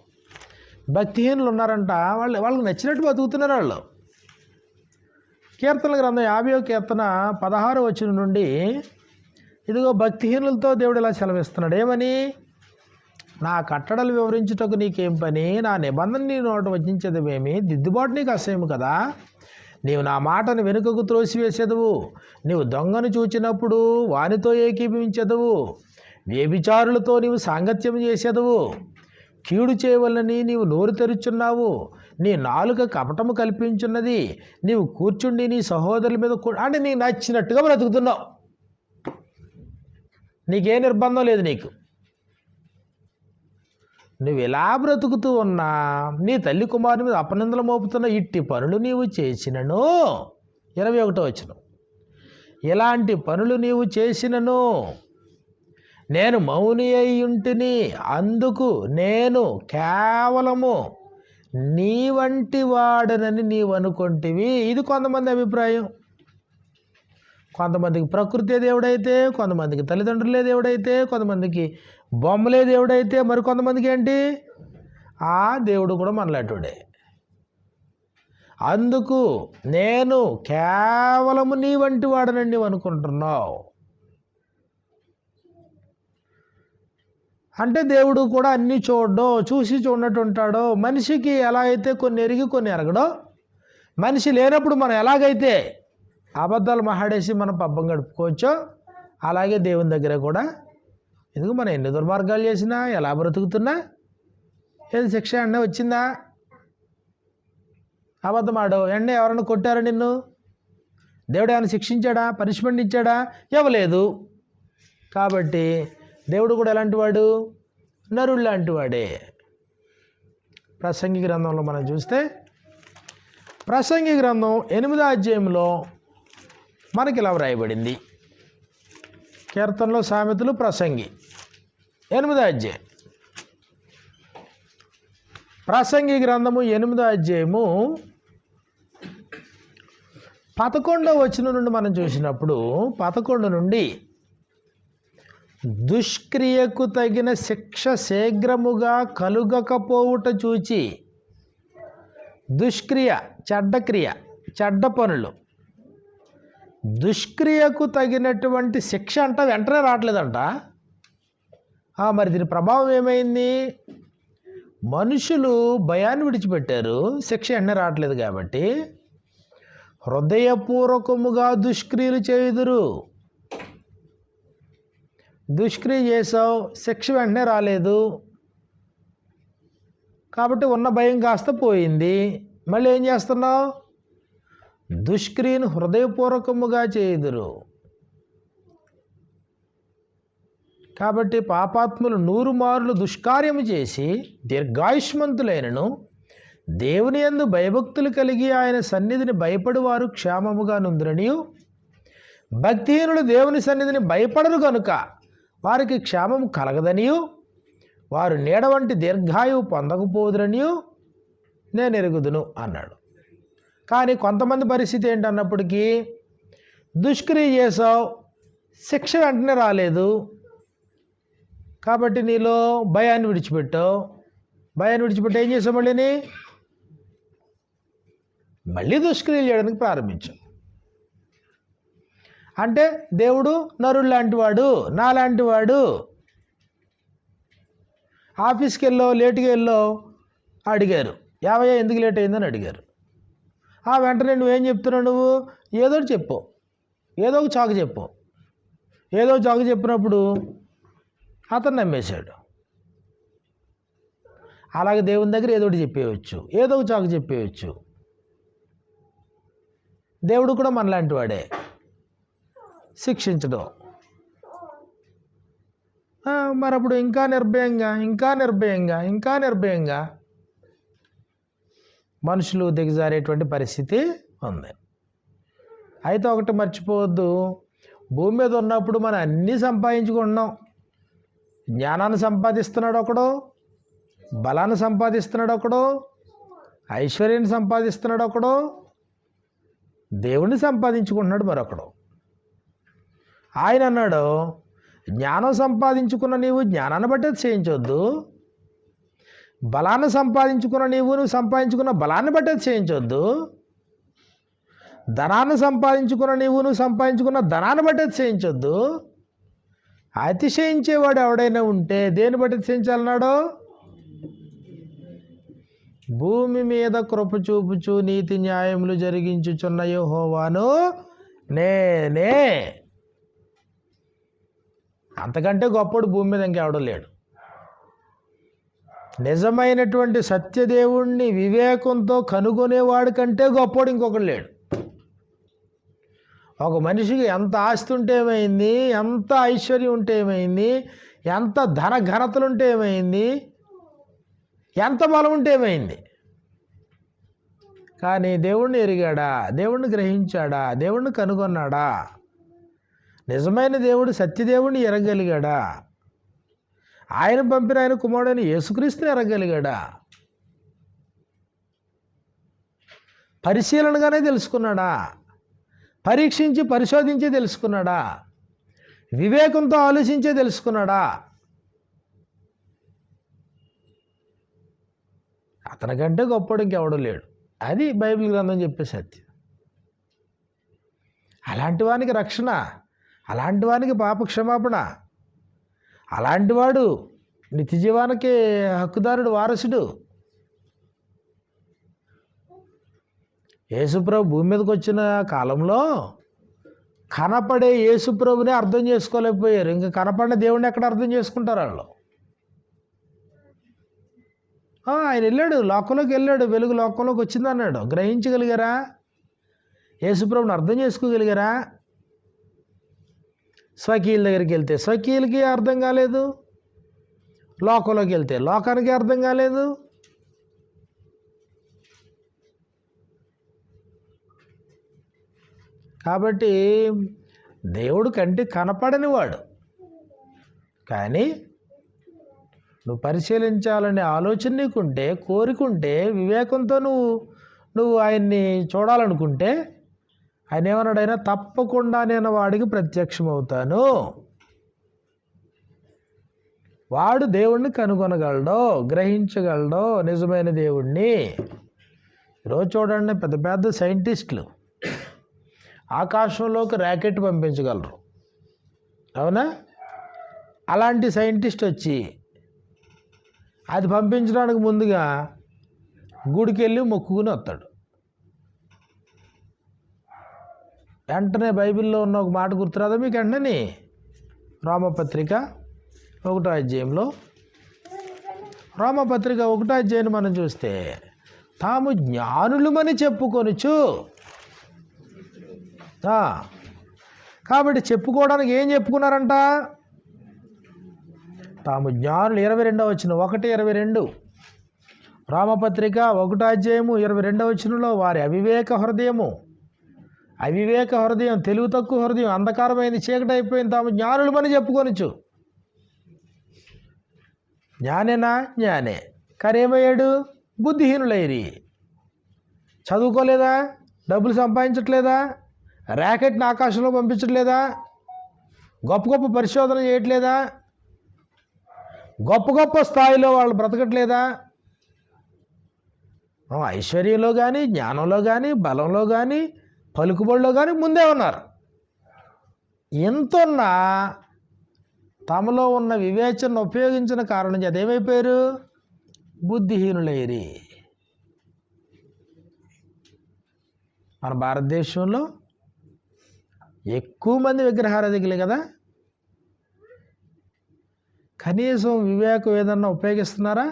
భక్తిహీనులు ఉన్నారంట, వాళ్ళకి నచ్చినట్టు బతుకుతున్నారు వాళ్ళు. కీర్తన గ్రంథం 50వ కీర్తన 16వ వచనం నుండి, ఇదిగో భక్తిహీనులతో దేవుడు ఇలా సెలవిస్తున్నాడు. ఏమని? నా కట్టడలు వివరించుటకు నీకేం పని, నా నిబంధన నీ నోట వచించదమేమి, దిద్దుబాటు నీకు అసహ్యం కదా. నీవు నా మాటను వెనుకకు త్రోసివేసేదవు, నీవు దొంగను చూచినప్పుడు వానితో ఏకీభవించెదవు, వ్యభిచారులతో నీవు సాంగత్యం చేసేదవు, కీడు చేయవలనని నీవు నోరు తెరుచున్నావు, నీ నాలుక కపటము కల్పించున్నది, నీవు కూర్చుండి నీ సహోదరుల మీద అంటే నీకు నచ్చినట్టుగా బ్రతుకుతున్నావు, నీకే నిర్బంధం లేదు. నువ్వు ఎలా బ్రతుకుతూ ఉన్నా నీ తల్లి కుమారుని మీద అపనిందలు మోపుతున్న ఇట్టి పనులు నీవు చేసినను, 21వ వచనం, ఇలాంటి పనులు నీవు చేసినను నేను మౌని అయి ఉంటిని, అందుకు నేను కేవలము నీ వంటి వాడనని నీవు అనుకుంటివి. ఇది కొంతమంది అభిప్రాయం. కొంతమందికి ప్రకృతి దేవుడైతే, కొంతమందికి తల్లిదండ్రులే దేవుడైతే, కొంతమందికి బొమ్మలే దేవుడైతే, మరి కొంతమందికి ఏంటి, ఆ దేవుడు కూడా మనలాంటివాడే. అందుకు నేను కేవలము నీ వంటి వాడనని నీవు అనుకుంటున్నావు. అంటే దేవుడు కూడా అన్నీ చూసి చూడనట్టు ఉంటాడో. మనిషికి ఎలా అయితే కొన్ని ఎరిగి కొన్ని ఎరగడో, మనిషి లేనప్పుడు మనం ఎలాగైతే అబద్ధాలు మాట్లాడేసి మనం పబ్బం గడుపుకోవచ్చో, అలాగే దేవుని దగ్గర కూడా ఎందుకు మనం ఎన్ని దుర్మార్గాలు చేసినా, ఎలా బ్రతుకుతున్నా, ఏది శిక్ష ఎండ వచ్చిందా, అబద్ధం ఆడో, ఎండ ఎవరైనా కొట్టారా నిన్ను, దేవుడు ఏమైనా శిక్షించాడా, పనిష్మెంట్ ఇచ్చాడా, ఇవ్వలేదు. కాబట్టి దేవుడు కూడా ఎలాంటి వాడు, నరుడు లాంటి వాడే. ప్రసంగి గ్రంథంలో మనం చూస్తే, ప్రసంగి గ్రంథం 8వ అధ్యాయంలో మనకి ఇలా వ్రాయబడింది. కీర్తనలో, సామెతలు, ప్రసంగి 8వ అధ్యాయం. ప్రసంగి గ్రంథము 8వ అధ్యాయము 11వ వచనం నుండి మనం చూసినప్పుడు, 11 నుండి దుష్క్రియకు తగిన శిక్ష శీఘ్రముగా కలుగకపోవుట చూచి, దుష్క్రియ చెడ్డ క్రియ, చెడ్డ పనులు, దుష్క్రియకు తగినటువంటి శిక్ష అంట వెంటనే రావట్లేదంట. మరి దీని ప్రభావం ఏమైంది? మనుషులు భయాన్ని విడిచిపెట్టారు, శిక్ష వెంటనే రావట్లేదు కాబట్టి హృదయపూర్వకముగా దుష్క్రియలు చేయుదురు. దుష్క్రియ చేసావు, శిక్ష వెంటనే రాలేదు, కాబట్టి ఉన్న భయం కాస్త పోయింది. మళ్ళీ ఏం చేస్తున్నావు? దుష్క్రియను హృదయపూర్వకముగా చేయుదురు. కాబట్టి పాపాత్ములు 100 మార్లు దుష్కార్యము చేసి దీర్ఘాయుష్మంతులైనను దేవుని యందు భయభక్తులు కలిగి ఆయన సన్నిధిని భయపడి వారు క్షేమముగా నుందురనియు, భక్తిహీనులు దేవుని సన్నిధిని భయపడరు కనుక వారికి క్షేమము కలగదనియు, వారు నీడ వంటి దీర్ఘాయువు పొందకపోదురనియు నేను ఎరుగుదును అన్నాడు. కానీ కొంతమంది పరిస్థితి ఏంటన్నప్పటికీ, దుష్క్రియ చేసావు, శిక్ష వెంటనే రాలేదు, కాబట్టి నీలో భయాన్ని విడిచిపెట్టావు. భయాన్ని విడిచిపెట్టి ఏం చేసావు? మళ్ళీ దుష్క్రియలు చేయడానికి ప్రారంభించావు. అంటే దేవుడు నరుడు లాంటివాడు, నా లాంటివాడు. ఆఫీస్కి లేటుగా అడిగారు, 50 ఎందుకు లేట్ అయిందని అడిగారు. వెంటనే నువ్వేం చెప్తున్నావు? నువ్వు ఏదో ఒకటి చెప్పు, ఏదో ఒక చాకు చెప్పు. ఏదో చాకు చెప్పినప్పుడు అతను నమ్మేశాడు. అలాగే దేవుని దగ్గర ఏదో ఒకటి చెప్పేయచ్చు, ఏదో ఒక చాకు చెప్పేయచ్చు. దేవుడు కూడా మనలాంటి వాడే, శిక్షించడం. మరి అప్పుడు ఇంకా నిర్భయంగా మనుషులు దిగజారేటువంటి పరిస్థితి ఉంది. అయితే ఒకటి మర్చిపోవద్దు, భూమి మీద ఉన్నప్పుడు మనం అన్నీ సంపాదించుకుంటున్నాం. జ్ఞానాన్ని సంపాదిస్తున్నాడు ఒకడు, బలాన్ని సంపాదిస్తున్నాడు ఒకడు, ఐశ్వర్యాన్ని సంపాదిస్తున్నాడు ఒకడు, దేవుణ్ణి సంపాదించుకుంటున్నాడు మరొకడు. ఆయన అన్నాడు, జ్ఞానం సంపాదించుకున్న నీవు జ్ఞానాన్ని బట్టి చేయించవద్దు, బలాన్ని సంపాదించుకున్న నువ్వు సంపాదించుకున్న బలాన్ని బట్టి చేయించవద్దు, ధనాన్ని సంపాదించుకున్న నువ్వు సంపాదించుకున్న ధనాన్ని బట్టి చేయించవద్దు. అతిశయించేవాడు ఎవడైనా ఉంటే దేని బట్టి చేయించాలన్నాడు? భూమి మీద కృప చూపుచు నీతి న్యాయములు జరిగించుచున్న యెహోవాను నేనే. అంతకంటే గొప్పడు భూమి మీద ఇంకెవడో లేడు. నిజమైనటువంటి సత్యదేవుణ్ణి వివేకంతో కనుగొనేవాడి కంటే గొప్పడు ఇంకొకడు లేడు. ఒక మనిషికి ఎంత ఆస్తి ఉంటే ఏమైంది, ఎంత ఐశ్వర్యం ఉంటే ఏమైంది, ఎంత ధన ఘనతలు ఉంటే ఏమైంది, ఎంత బలం ఉంటే ఏమైంది, కానీ దేవుణ్ణి ఎరిగాడా, దేవుణ్ణి గ్రహించాడా, దేవుణ్ణి కనుగొన్నాడా, నిజమైన దేవుడు సత్యదేవుణ్ణి ఎరగలిగాడా, ఆయన పంపిన ఆయన కుమారుడైన యేసుక్రీస్తుని ఎరగలిగాడా, పరిశీలనగానే తెలుసుకున్నాడా, పరీక్షించి పరిశోధించి తెలుసుకున్నాడా, వివేకంతో ఆలోచించే తెలుసుకున్నాడా? అతనికంటే గొప్పడు ఇంకెవడూ లేడు. అది బైబిల్ గ్రంథం చెప్పే సత్యం. అలాంటి వానికి రక్షణ, అలాంటి వానికి పాప క్షమాపణ, అలాంటివాడు నిత్య జీవానికి హక్కుదారుడు, వారసుడు. యేసుప్రభు భూమి మీదకి వచ్చిన కాలంలో కనపడే యేసుప్రభునే అర్థం చేసుకోలేకపోయారు. ఇంకా కనపడిన దేవుడిని ఎక్కడ అర్థం చేసుకుంటారు వాళ్ళు? ఆయన వెళ్ళాడు, లోకంలోకి వెళ్ళాడు, వెలుగు లోకంలోకి వచ్చింది అన్నాడు. గ్రహించగలిగారా? యేసుప్రభుని అర్థం చేసుకోగలిగారా? స్వకీయుల దగ్గరికి వెళ్తే స్వకీయులకి అర్థం కాలేదు, లోకంలోకి వెళ్తే లోకానికి అర్థం కాలేదు. కాబట్టి దేవుడు కంటికి కనపడని వాడు, కానీ నువ్వు పరిశీలించాలనే ఆలోచన నీకుంటే, కోరికుంటే, వివేకంతో నువ్వు ఆయన్ని చూడాలనుకుంటే, ఆయన ఏమన్నాడు? అయినా తప్పకుండా నేను వాడికి ప్రత్యక్షమవుతాను. వాడు దేవుణ్ణి కనుగొనగలడో, గ్రహించగలడో, నిజమైన దేవుణ్ణి. ఈరోజు చూడండి, పెద్ద పెద్ద సైంటిస్టులు ఆకాశంలోకి ర్యాకెట్ పంపించగలరు, అవునా? అలాంటి సైంటిస్ట్ వచ్చి అది పంపించడానికి ముందుగా గుడికి వెళ్ళి మొక్కుకుని వస్తాడు. వెంటనే బైబిల్లో ఉన్న ఒక మాట గుర్తురాదా మీకు? వెంటనే రోమపత్రిక 1వ అధ్యాయంలో రోమపత్రిక 1వ అధ్యాయం మనం చూస్తే తాము జ్ఞానులమని చెప్పుకొనుచు. కాబట్టి చెప్పుకోవడానికి ఏం చెప్పుకున్నారంట? తాము జ్ఞానులు. 22వ వచనం 1:22 రోమపత్రిక 1వ అధ్యాయం 22వ వచనంలో వారి అవివేక హృదయం, తెలివి తక్కువ హృదయం, అంధకారమైంది, చీకటి అయిపోయింది, తాము జ్ఞానులమని చెప్పుకొనొచ్చు. జ్ఞానేనా? జ్ఞానే. కానీ ఏమయ్యాడు? బుద్ధిహీనులైరి. చదువుకోలేదా? డబ్బులు సంపాదించట్లేదా? ర్యాకెట్ని ఆకాశంలో పంపించట్లేదా? గొప్ప గొప్ప పరిశోధన చేయట్లేదా? గొప్ప గొప్ప స్థాయిలో వాళ్ళు బ్రతకట్లేదా? ఐశ్వర్యంలో కానీ, జ్ఞానంలో కానీ, బలంలో కానీ, పలుకుబడిలో కానీ ముందే ఉన్నారు. ఎంతున్నా తమలో ఉన్న వివేచనను ఉపయోగించిన కారణం చేత ఏమైపోయారు? బుద్ధిహీనులైరి. మన భారతదేశంలో ఎక్కువ మంది విగ్రహారాధికులే కదా. కనీసం వివేకం ఏదన్నా ఉపయోగిస్తున్నారా?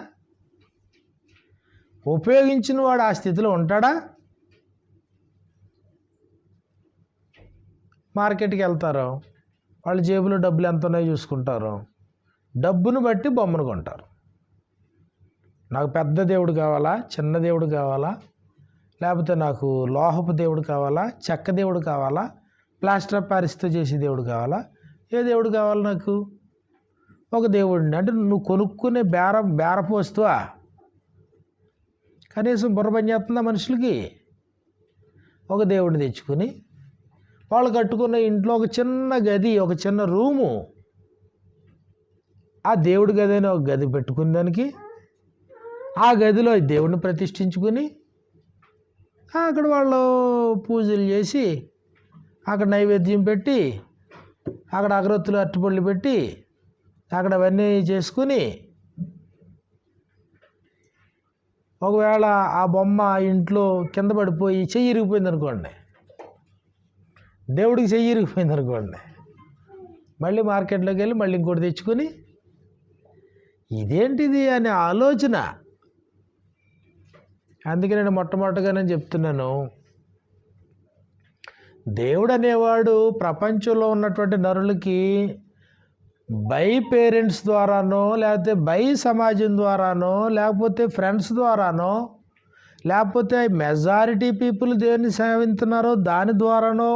ఉపయోగించిన వాడు ఆ స్థితిలో ఉంటాడా? మార్కెట్కి వెళ్తారు, వాళ్ళ జేబులో డబ్బులు ఎంత ఉన్నాయో చూసుకుంటారు, డబ్బును బట్టి బొమ్మను కొంటారు. నాకు పెద్ద దేవుడు కావాలా, చిన్న దేవుడు కావాలా, లేకపోతే నాకు లోహపు దేవుడు కావాలా, చెక్క దేవుడు కావాలా, ప్లాస్టర్ ఆఫ్ ప్యారిస్తో చేసే దేవుడు కావాలా, ఏ దేవుడు కావాలి నాకు? ఒక దేవుడిని. అంటే నువ్వు కొనుక్కునే బేరపు వస్తువా? కనీసం బుర్ర పని చేస్తుందా మనుషులకి? ఒక దేవుడిని తెచ్చుకొని వాళ్ళు కట్టుకున్న ఇంట్లో ఒక చిన్న గది, ఒక చిన్న రూము, ఆ దేవుడి గది అని ఒక గది పెట్టుకుని దానికి ఆ గదిలో దేవుడిని ప్రతిష్ఠించుకుని అక్కడ వాళ్ళు పూజలు చేసి అక్కడ నైవేద్యం పెట్టి అక్కడ అగరొత్తులు అరటిపళ్ళు పెట్టి అక్కడ అవన్నీ చేసుకుని ఒకవేళ ఆ బొమ్మ ఇంట్లో కింద పడిపోయి చెయ్యి ఇరిగిపోయింది అనుకోండి, దేవుడికి చెయ్యి ఇరిగిపోయింది అనుకోండి, మళ్ళీ మార్కెట్లోకి వెళ్ళి మళ్ళీ ఇంకోటి తెచ్చుకొని ఇదేంటిది అనే ఆలోచన. అందుకే నేను మొట్టమొదటిగా నేను చెప్తున్నాను, దేవుడు అనేవాడు ప్రపంచంలో ఉన్నటువంటి నరులకి బై పేరెంట్స్ ద్వారానో, లేకపోతే బై సమాజం ద్వారానో, లేకపోతే ఫ్రెండ్స్ ద్వారానో, లేకపోతే మెజారిటీ పీపుల్ దేవుని సేవిస్తున్నారో దాని ద్వారానో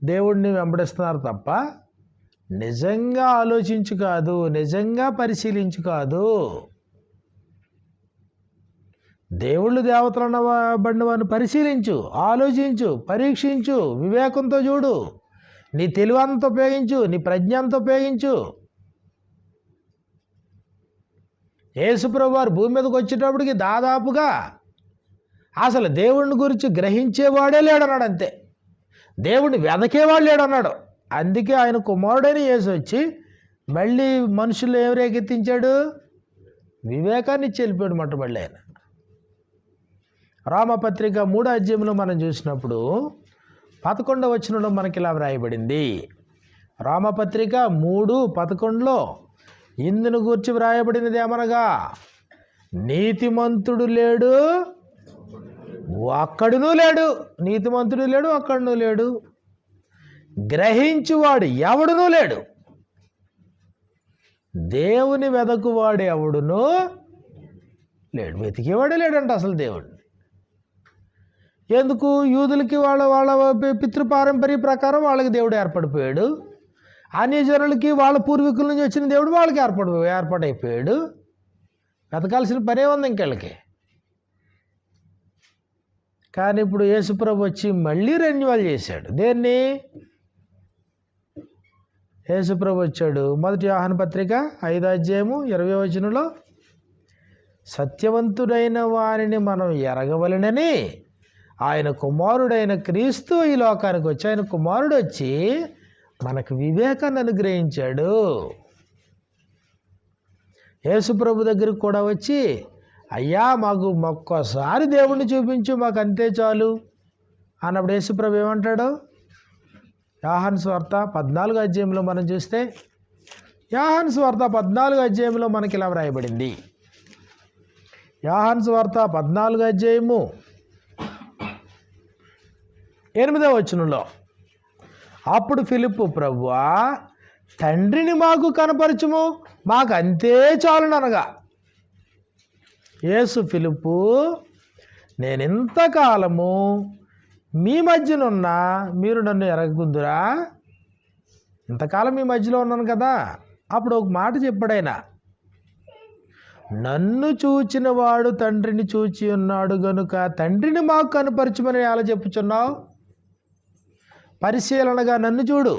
దేవుడిని వెంబడిస్తున్నారు తప్ప నిజంగా ఆలోచించు కాదు, నిజంగా పరిశీలించు కాదు. దేవుళ్ళు దేవతలు అన్నబడిన వారిని పరిశీలించు, ఆలోచించు, పరీక్షించు, వివేకంతో చూడు, నీ తెలివంతా ఉపయోగించు, నీ ప్రజ్ఞంతా ఉపయోగించు. యేసుప్రభు వారు భూమి మీదకి వచ్చేటప్పటికి దాదాపుగా అసలు దేవుడిని గురించి గ్రహించేవాడే లేడన్నాడు. అంతే, దేవుడిని వెదకేవాడు లేడన్నాడు. అందుకే ఆయన కుమారుడైన యేసు వచ్చి మళ్ళీ మనుషులు ఏం రేకెత్తించాడు? వివేకాన్ని ఇచ్చి వెళ్ళిపోయాడు మాట. మళ్ళీ ఆయన రామపత్రిక 3వ అధ్యాయంలో మనం చూసినప్పుడు 11వ వచనంలో మనకి ఇలా వ్రాయబడింది. రామపత్రిక 3:11 ఇందును గూర్చి వ్రాయబడినది ఏమనగా, నీతిమంతుడు లేడు, ఒక్కడునూ లేడు. నీతిమంతుడు లేడు, ఒక్కడునూ లేడు. గ్రహించువాడు ఎవడునూ లేడు. దేవుని వెదకువాడు ఎవడునూ లేడు. వెతికేవాడే లేడంట అసలు దేవుడిని. ఎందుకు? యూదులకి వాళ్ళ పితృపారంపర్య ప్రకారం వాళ్ళకి దేవుడు ఏర్పడిపోయాడు. అన్యజనులకి వాళ్ళ పూర్వీకుల నుంచి వచ్చిన దేవుడు వాళ్ళకి ఏర్పాటైపోయాడు. వెతకాల్సిన పనే ఉంది ఇంకెళ్ళకి. కానీ ఇప్పుడు యేసుప్రభు వచ్చి మళ్ళీ రెన్యువల్ చేశాడు. దేన్ని? యేసుప్రభు వచ్చాడు. 1 యోహాను పత్రిక 5వ అధ్యాయము 20వ వచనంలో సత్యవంతుడైన వారిని మనం ఎరగవలెనని ఆయన కుమారుడైన క్రీస్తు ఈ లోకానికి వచ్చి, ఆయన కుమారుడు వచ్చి మనకు వివేకాన్ని అనుగ్రహించాడు. యేసుప్రభు దగ్గరికి కూడా వచ్చి, అయ్యా మాకు ఒక్కసారి దేవుణ్ణి చూపించు, మాకు అంతే చాలు అన్నప్పుడు యేసుప్రభు ఏమంటాడు? యోహాను సువార్త 14వ అధ్యాయంలో మనం చూస్తే యోహాను సువార్త 14వ అధ్యాయంలో మనకి ఇలా వ్రాయబడింది. యోహాను సువార్త 14వ అధ్యాయము 8వ వచనంలో, అప్పుడు ఫిలిప్పు, ప్రభువా తండ్రిని మాకు కనపరచుము, మాకు అంతే చాలుననగా, యేసు ఫిలిప్పు, నేనింతకాలము మీ మధ్యనున్నా మీరు నన్ను ఎరగకుందురా? ఇంతకాలం మీ మధ్యలో ఉన్నాను కదా. అప్పుడు ఒక మాట చెప్పాడు ఆయన, నన్ను చూచిన వాడు తండ్రిని చూచి ఉన్నాడు గనుక తండ్రిని మాకు కనపరచమని ఎలా చెప్పుచున్నావు? పరిశీలనగా నన్ను చూడు.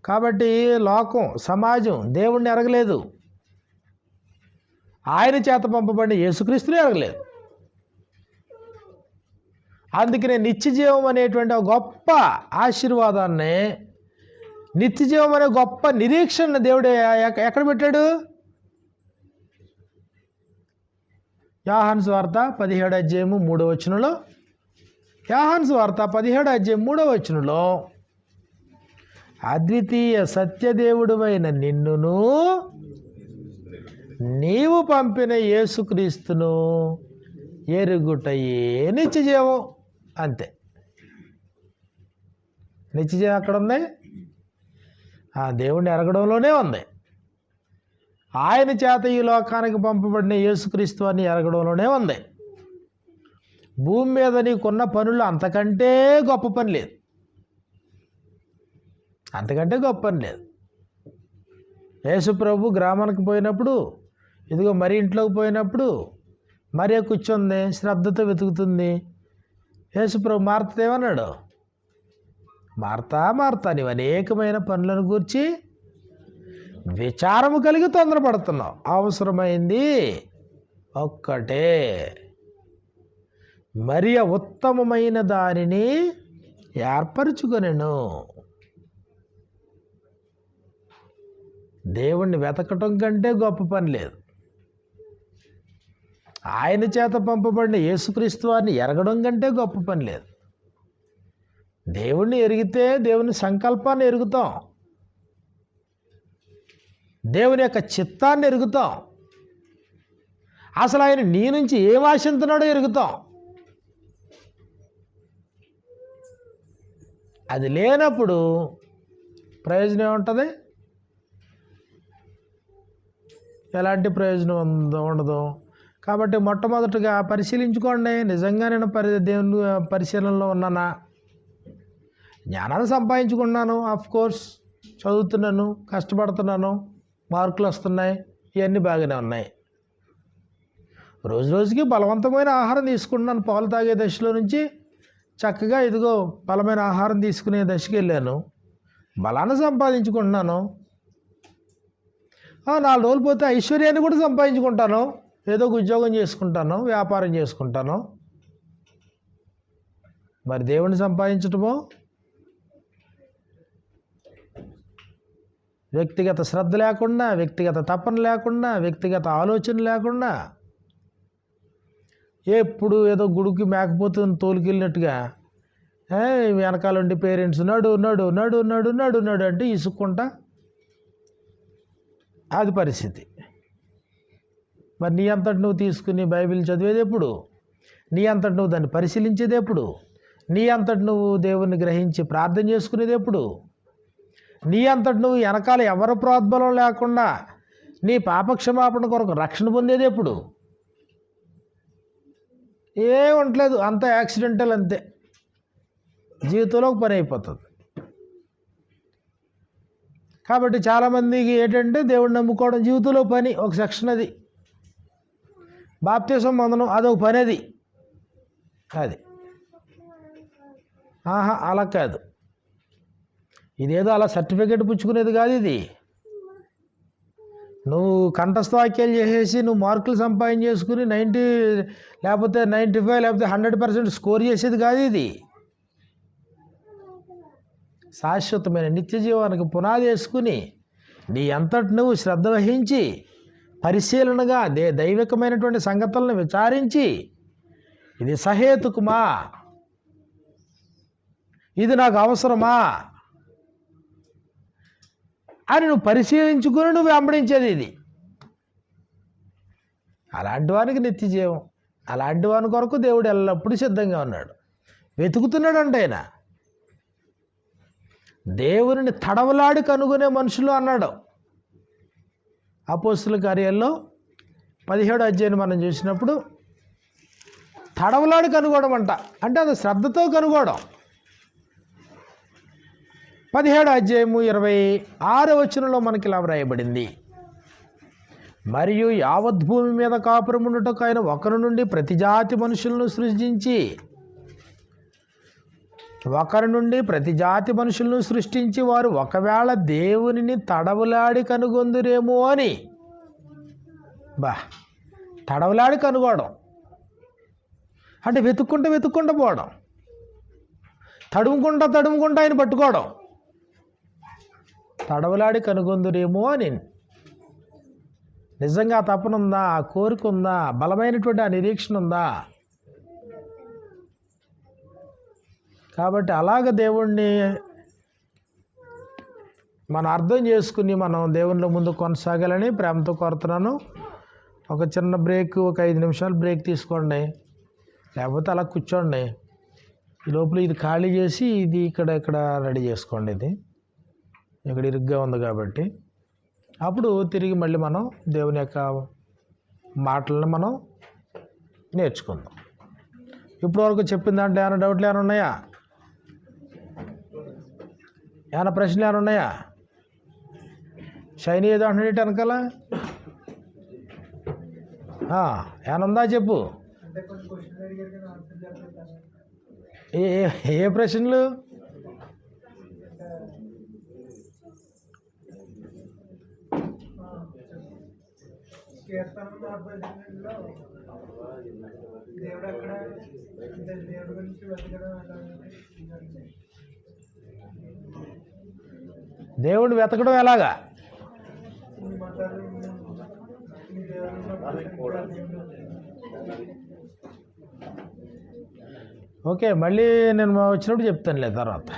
కాబట్టి లోకం, సమాజం దేవుణ్ణి ఎరగలేదు, ఆయన చేత పంపబడిన యేసుక్రీస్తుని ఎరగలేదు. అందుకనే నిత్యజీవం అనేటువంటి ఒక గొప్ప ఆశీర్వాదాన్ని, నిత్యజీవం అనే గొప్ప నిరీక్షణ దేవుడు ఎక్కడ పెట్టాడు? యోహాను సువార్త 17వ అధ్యాయము 3వ వచనంలో, యోహాను సువార్త 17వ అధ్యాయం 3వ వచనంలో, అద్వితీయ సత్యదేవుడువైన నిన్నును నీవు పంపిన యేసుక్రీస్తును ఎరుగుటయే నిత్యజీవం. అంతే. నిత్యజీవం ఎక్కడ ఉంది? ఆ దేవుణ్ణి ఎరగడంలోనే ఉంది. ఆయన చేత ఈ లోకానికి పంపబడిన యేసుక్రీస్తు అని ఎరగడంలోనే ఉంది. భూమి మీద నీకున్న పనులు అంతకంటే గొప్ప పని లేదు, అంతకంటే గొప్ప పని లేదు. యేసు ప్రభు గ్రామానికి పోయినప్పుడు, ఇదిగో మరి ఇంట్లోకి పోయినప్పుడు మరే కూర్చుంది, శ్రద్ధతో వెతుకుతుంది. యేసు ప్రభు మార్త ఏమన్నాడు? మార్తా మార్తా, నీవు అనేకమైన పనులను గూర్చి విచారము కలిగి తొందరపడుతున్నావు, అవసరమైంది ఒక్కటే, మరి ఉత్తమమైన దానిని ఏర్పరచుకొనెను. దేవుణ్ణి వెతకటం కంటే గొప్ప పని లేదు. ఆయన చేత పంపబడిన యేసుక్రీస్తు వారిని ఎరగడం కంటే గొప్ప పని లేదు. దేవుణ్ణి ఎరిగితే దేవుని సంకల్పాన్ని ఎరుగుతాం, దేవుని యొక్క చిత్తాన్ని ఎరుగుతాం, అసలు ఆయన నీ నుంచి ఏం ఆశిస్తున్నాడో ఎరుగుతాం. అది లేనప్పుడు ప్రయోజనం ఏముంటుంది? ఎలాంటి ప్రయోజనం ఉండదు. కాబట్టి మొట్టమొదటిగా పరిశీలించుకోండి, నిజంగా నేను దేవుని పరిశీలనలో ఉన్నానా? జ్ఞానాన్ని సంపాదించుకున్నాను, కోర్స్ చదువుతున్నాను, కష్టపడుతున్నాను, మార్కులు వస్తున్నాయి, ఇవన్నీ బాగానే ఉన్నాయి. రోజు రోజుకి బలవంతమైన ఆహారం తీసుకుంటున్నాను. పాలు తాగే దశలో నుంచి చక్కగా ఇదిగో బలమైన ఆహారం తీసుకునే దశకి వెళ్ళాను, బలాన్ని సంపాదించుకుంటున్నాను. 4 రోజులు పోతే ఐశ్వర్యాన్ని కూడా సంపాదించుకుంటాను, ఏదో ఒక ఉద్యోగం చేసుకుంటాను, వ్యాపారం చేసుకుంటాను. మరి దేవుణ్ణి సంపాదించటమో, వ్యక్తిగత శ్రద్ధ లేకుండా, వ్యక్తిగత తపన లేకుండా, వ్యక్తిగత ఆలోచన లేకుండా, ఎప్పుడు ఏదో గుడికి మేకపోతున్న తోలుకెళ్ళినట్టుగా వెనకాల ఉండి పేరెంట్స్ నడు నడు నడు నడు నడు నడు అంటే ఇసుక్కుంటా, అది పరిస్థితి. మరి నీ అంతటి నువ్వు తీసుకుని బైబిల్ చదివేది ఎప్పుడు? నీ అంతటి నువ్వు దాన్ని పరిశీలించేది ఎప్పుడు? నీ అంతటి నువ్వు దేవుణ్ణి గ్రహించి ప్రార్థన చేసుకునేది ఎప్పుడు? నీ అంతటి నువ్వు వెనకాల ఎవరి ప్రోద్బలం లేకుండా నీ పాపక్షమాపణ కొరకు రక్షణ పొందేది ఎప్పుడు? ఏముంటలేదు, అంత యాక్సిడెంటల్, అంతే. జీవితంలో ఒక పని అయిపోతుంది. కాబట్టి చాలామందికి ఏంటంటే దేవుడిని నమ్ముకోవడం జీవితంలో పని, ఒక సెక్షన్ అది. బాప్తిసం పొందడం అదొక పని, అది అలా కాదు. ఇదేదో అలా సర్టిఫికేట్ పుచ్చుకునేది కాదు. ఇది నువ్వు కంఠస్థ వాక్యాలు చేసేసి నువ్వు మార్కులు సంపాదించేసుకుని 90 లేకపోతే 95 లేకపోతే 100% స్కోర్ చేసేది కాదు. ఇది శాశ్వతమైన నిత్య జీవానికి పునాది వేసుకుని నీ అంతటి నువ్వు శ్రద్ధ వహించి పరిశీలనగా దైవికమైనటువంటి సంగతులను విచారించి, ఇది సహేతుకుమా, ఇది నాకు అవసరమా, అని నువ్వు పరిశీలించుకుని నువ్వు వెంబడించేది ఇది. అలాంటి వానికి నిత్య జీవం, అలాంటి వాని కొరకు దేవుడు ఎల్లప్పుడూ సిద్ధంగా ఉన్నాడు. వెతుకుతున్నాడంటే ఆయన దేవుని తడవలాడి కనుగొనే మనుషులు అన్నాడు. అపోస్తుల కార్యాల్లో 17వ అధ్యాయం మనం చూసినప్పుడు తడవలాడి కనుగోవడం అంట, అంటే అది శ్రద్ధతో కనుగోవడం. 17వ అధ్యాయము 26వ వచనంలో మనకి ఇలా వ్రాయబడింది, మరియు యావత్ భూమి మీద కాపురముండుటకు ఆయన ఒకరి నుండి ప్రతి జాతి మనుషులను సృష్టించి వారు ఒకవేళ దేవునిని తడవలాడి కనుగొందురేమో అని. తడవలాడి కనుగోవడం అంటే వెతుక్కుంటూ పోవడం, తడుముకుంటా ఆయన పట్టుకోవడం. తడవలాడి కనుగొందురేమో అని. నిజంగా ఆ తపన ఉందా, ఆ కోరిక ఉందా, బలమైనటువంటి ఆ నిరీక్షణ ఉందా? కాబట్టి అలాగ దేవుణ్ణి మనం అర్థం చేసుకుని మనం దేవుని ముందు కొనసాగాలని ప్రేమతో కోరుతున్నాను. ఒక చిన్న బ్రేక్, ఒక 5 నిమిషాలు బ్రేక్ తీసుకోండి, లేకపోతే అలా కూర్చోండి. ఈ లోపల ఇది ఖాళీ చేసి ఇది ఇక్కడ రెడీ చేసుకోండి. ఇది ఇక్కడ ఇరుగ్గా ఉంది కాబట్టి అప్పుడు తిరిగి మళ్ళీ మనం దేవుని యొక్క మాటలను మనం నేర్చుకుందాం. ఇప్పటివరకు చెప్పిన దాంట్లో ఏమైనా డౌట్లు ఏమైనా ఉన్నాయా? ఏమైనా ప్రశ్నలు ఏమైనా ఉన్నాయా? షైనీ ఏదో అంటున్నాడు వెనకాల, ఏమైనా ఉందా చెప్పు. ఏ ప్రశ్నలు? దేవుడు వెతకడం ఎలాగా? ఓకే, మళ్ళీ నేను వచ్చినప్పుడు చెప్తానులే తర్వాత.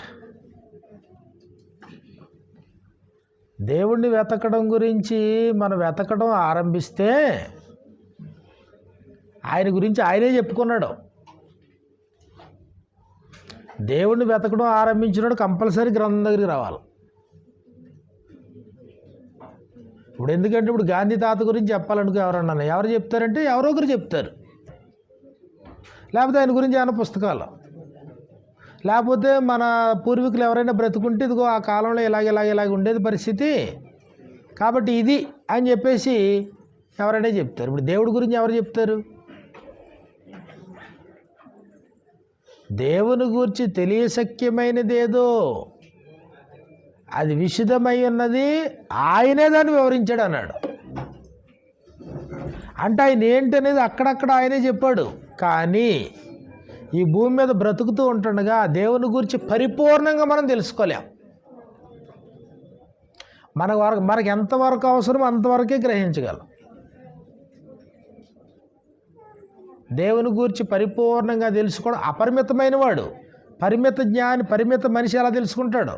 దేవుణ్ణి వెతకడం గురించి మనం వెతకడం ఆరంభిస్తే ఆయన గురించి ఆయనే చెప్పుకున్నాడు. దేవుణ్ణి వెతకడం ఆరంభించినాడు కంపల్సరీ గ్రంథం దగ్గరికి రావాలి. ఇప్పుడు ఎందుకంటే ఇప్పుడు గాంధీ తాత గురించి చెప్పాలనుకో ఎవరన్నా ఎవరు చెప్తారంటే ఎవరో ఒకరు చెప్తారు, లేకపోతే ఆయన గురించి ఏమైనా పుస్తకాలు, లేకపోతే మన పూర్వీకులు ఎవరైనా బ్రతుకుంటే ఇదిగో ఆ కాలంలో ఇలాగ ఉండేది పరిస్థితి కాబట్టి ఇది అని చెప్పేసి ఎవరైనా చెప్తారు. ఇప్పుడు దేవుడి గురించి ఎవరు చెప్తారు? దేవుని గురించి తెలియశక్యమైనదేదో అది విశుద్ధమై ఉన్నది, ఆయనే దాన్ని వివరించాడు అన్నాడు. అంటే ఆయన ఏంటనేది అక్కడక్కడ ఆయనే చెప్పాడు. కానీ ఈ భూమి మీద బ్రతుకుతూ ఉంటుండగా దేవుని గురించి పరిపూర్ణంగా మనం తెలుసుకోలేం. మనకు ఎంతవరకు అవసరం అంతవరకే గ్రహించగలం. దేవుని గురించి పరిపూర్ణంగా తెలుసుకోవడం అపరిమితమైన వాడు. పరిమిత జ్ఞాని, పరిమిత మనిషి ఎలా తెలుసుకుంటాడు?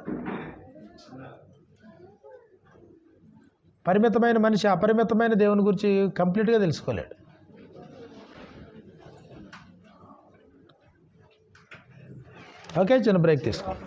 పరిమితమైన మనిషి అపరిమితమైన దేవుని గురించి కంప్లీట్గా తెలుసుకోలేడు. ఓకే, చిన్న బ్రేక్ తీసుకోండి.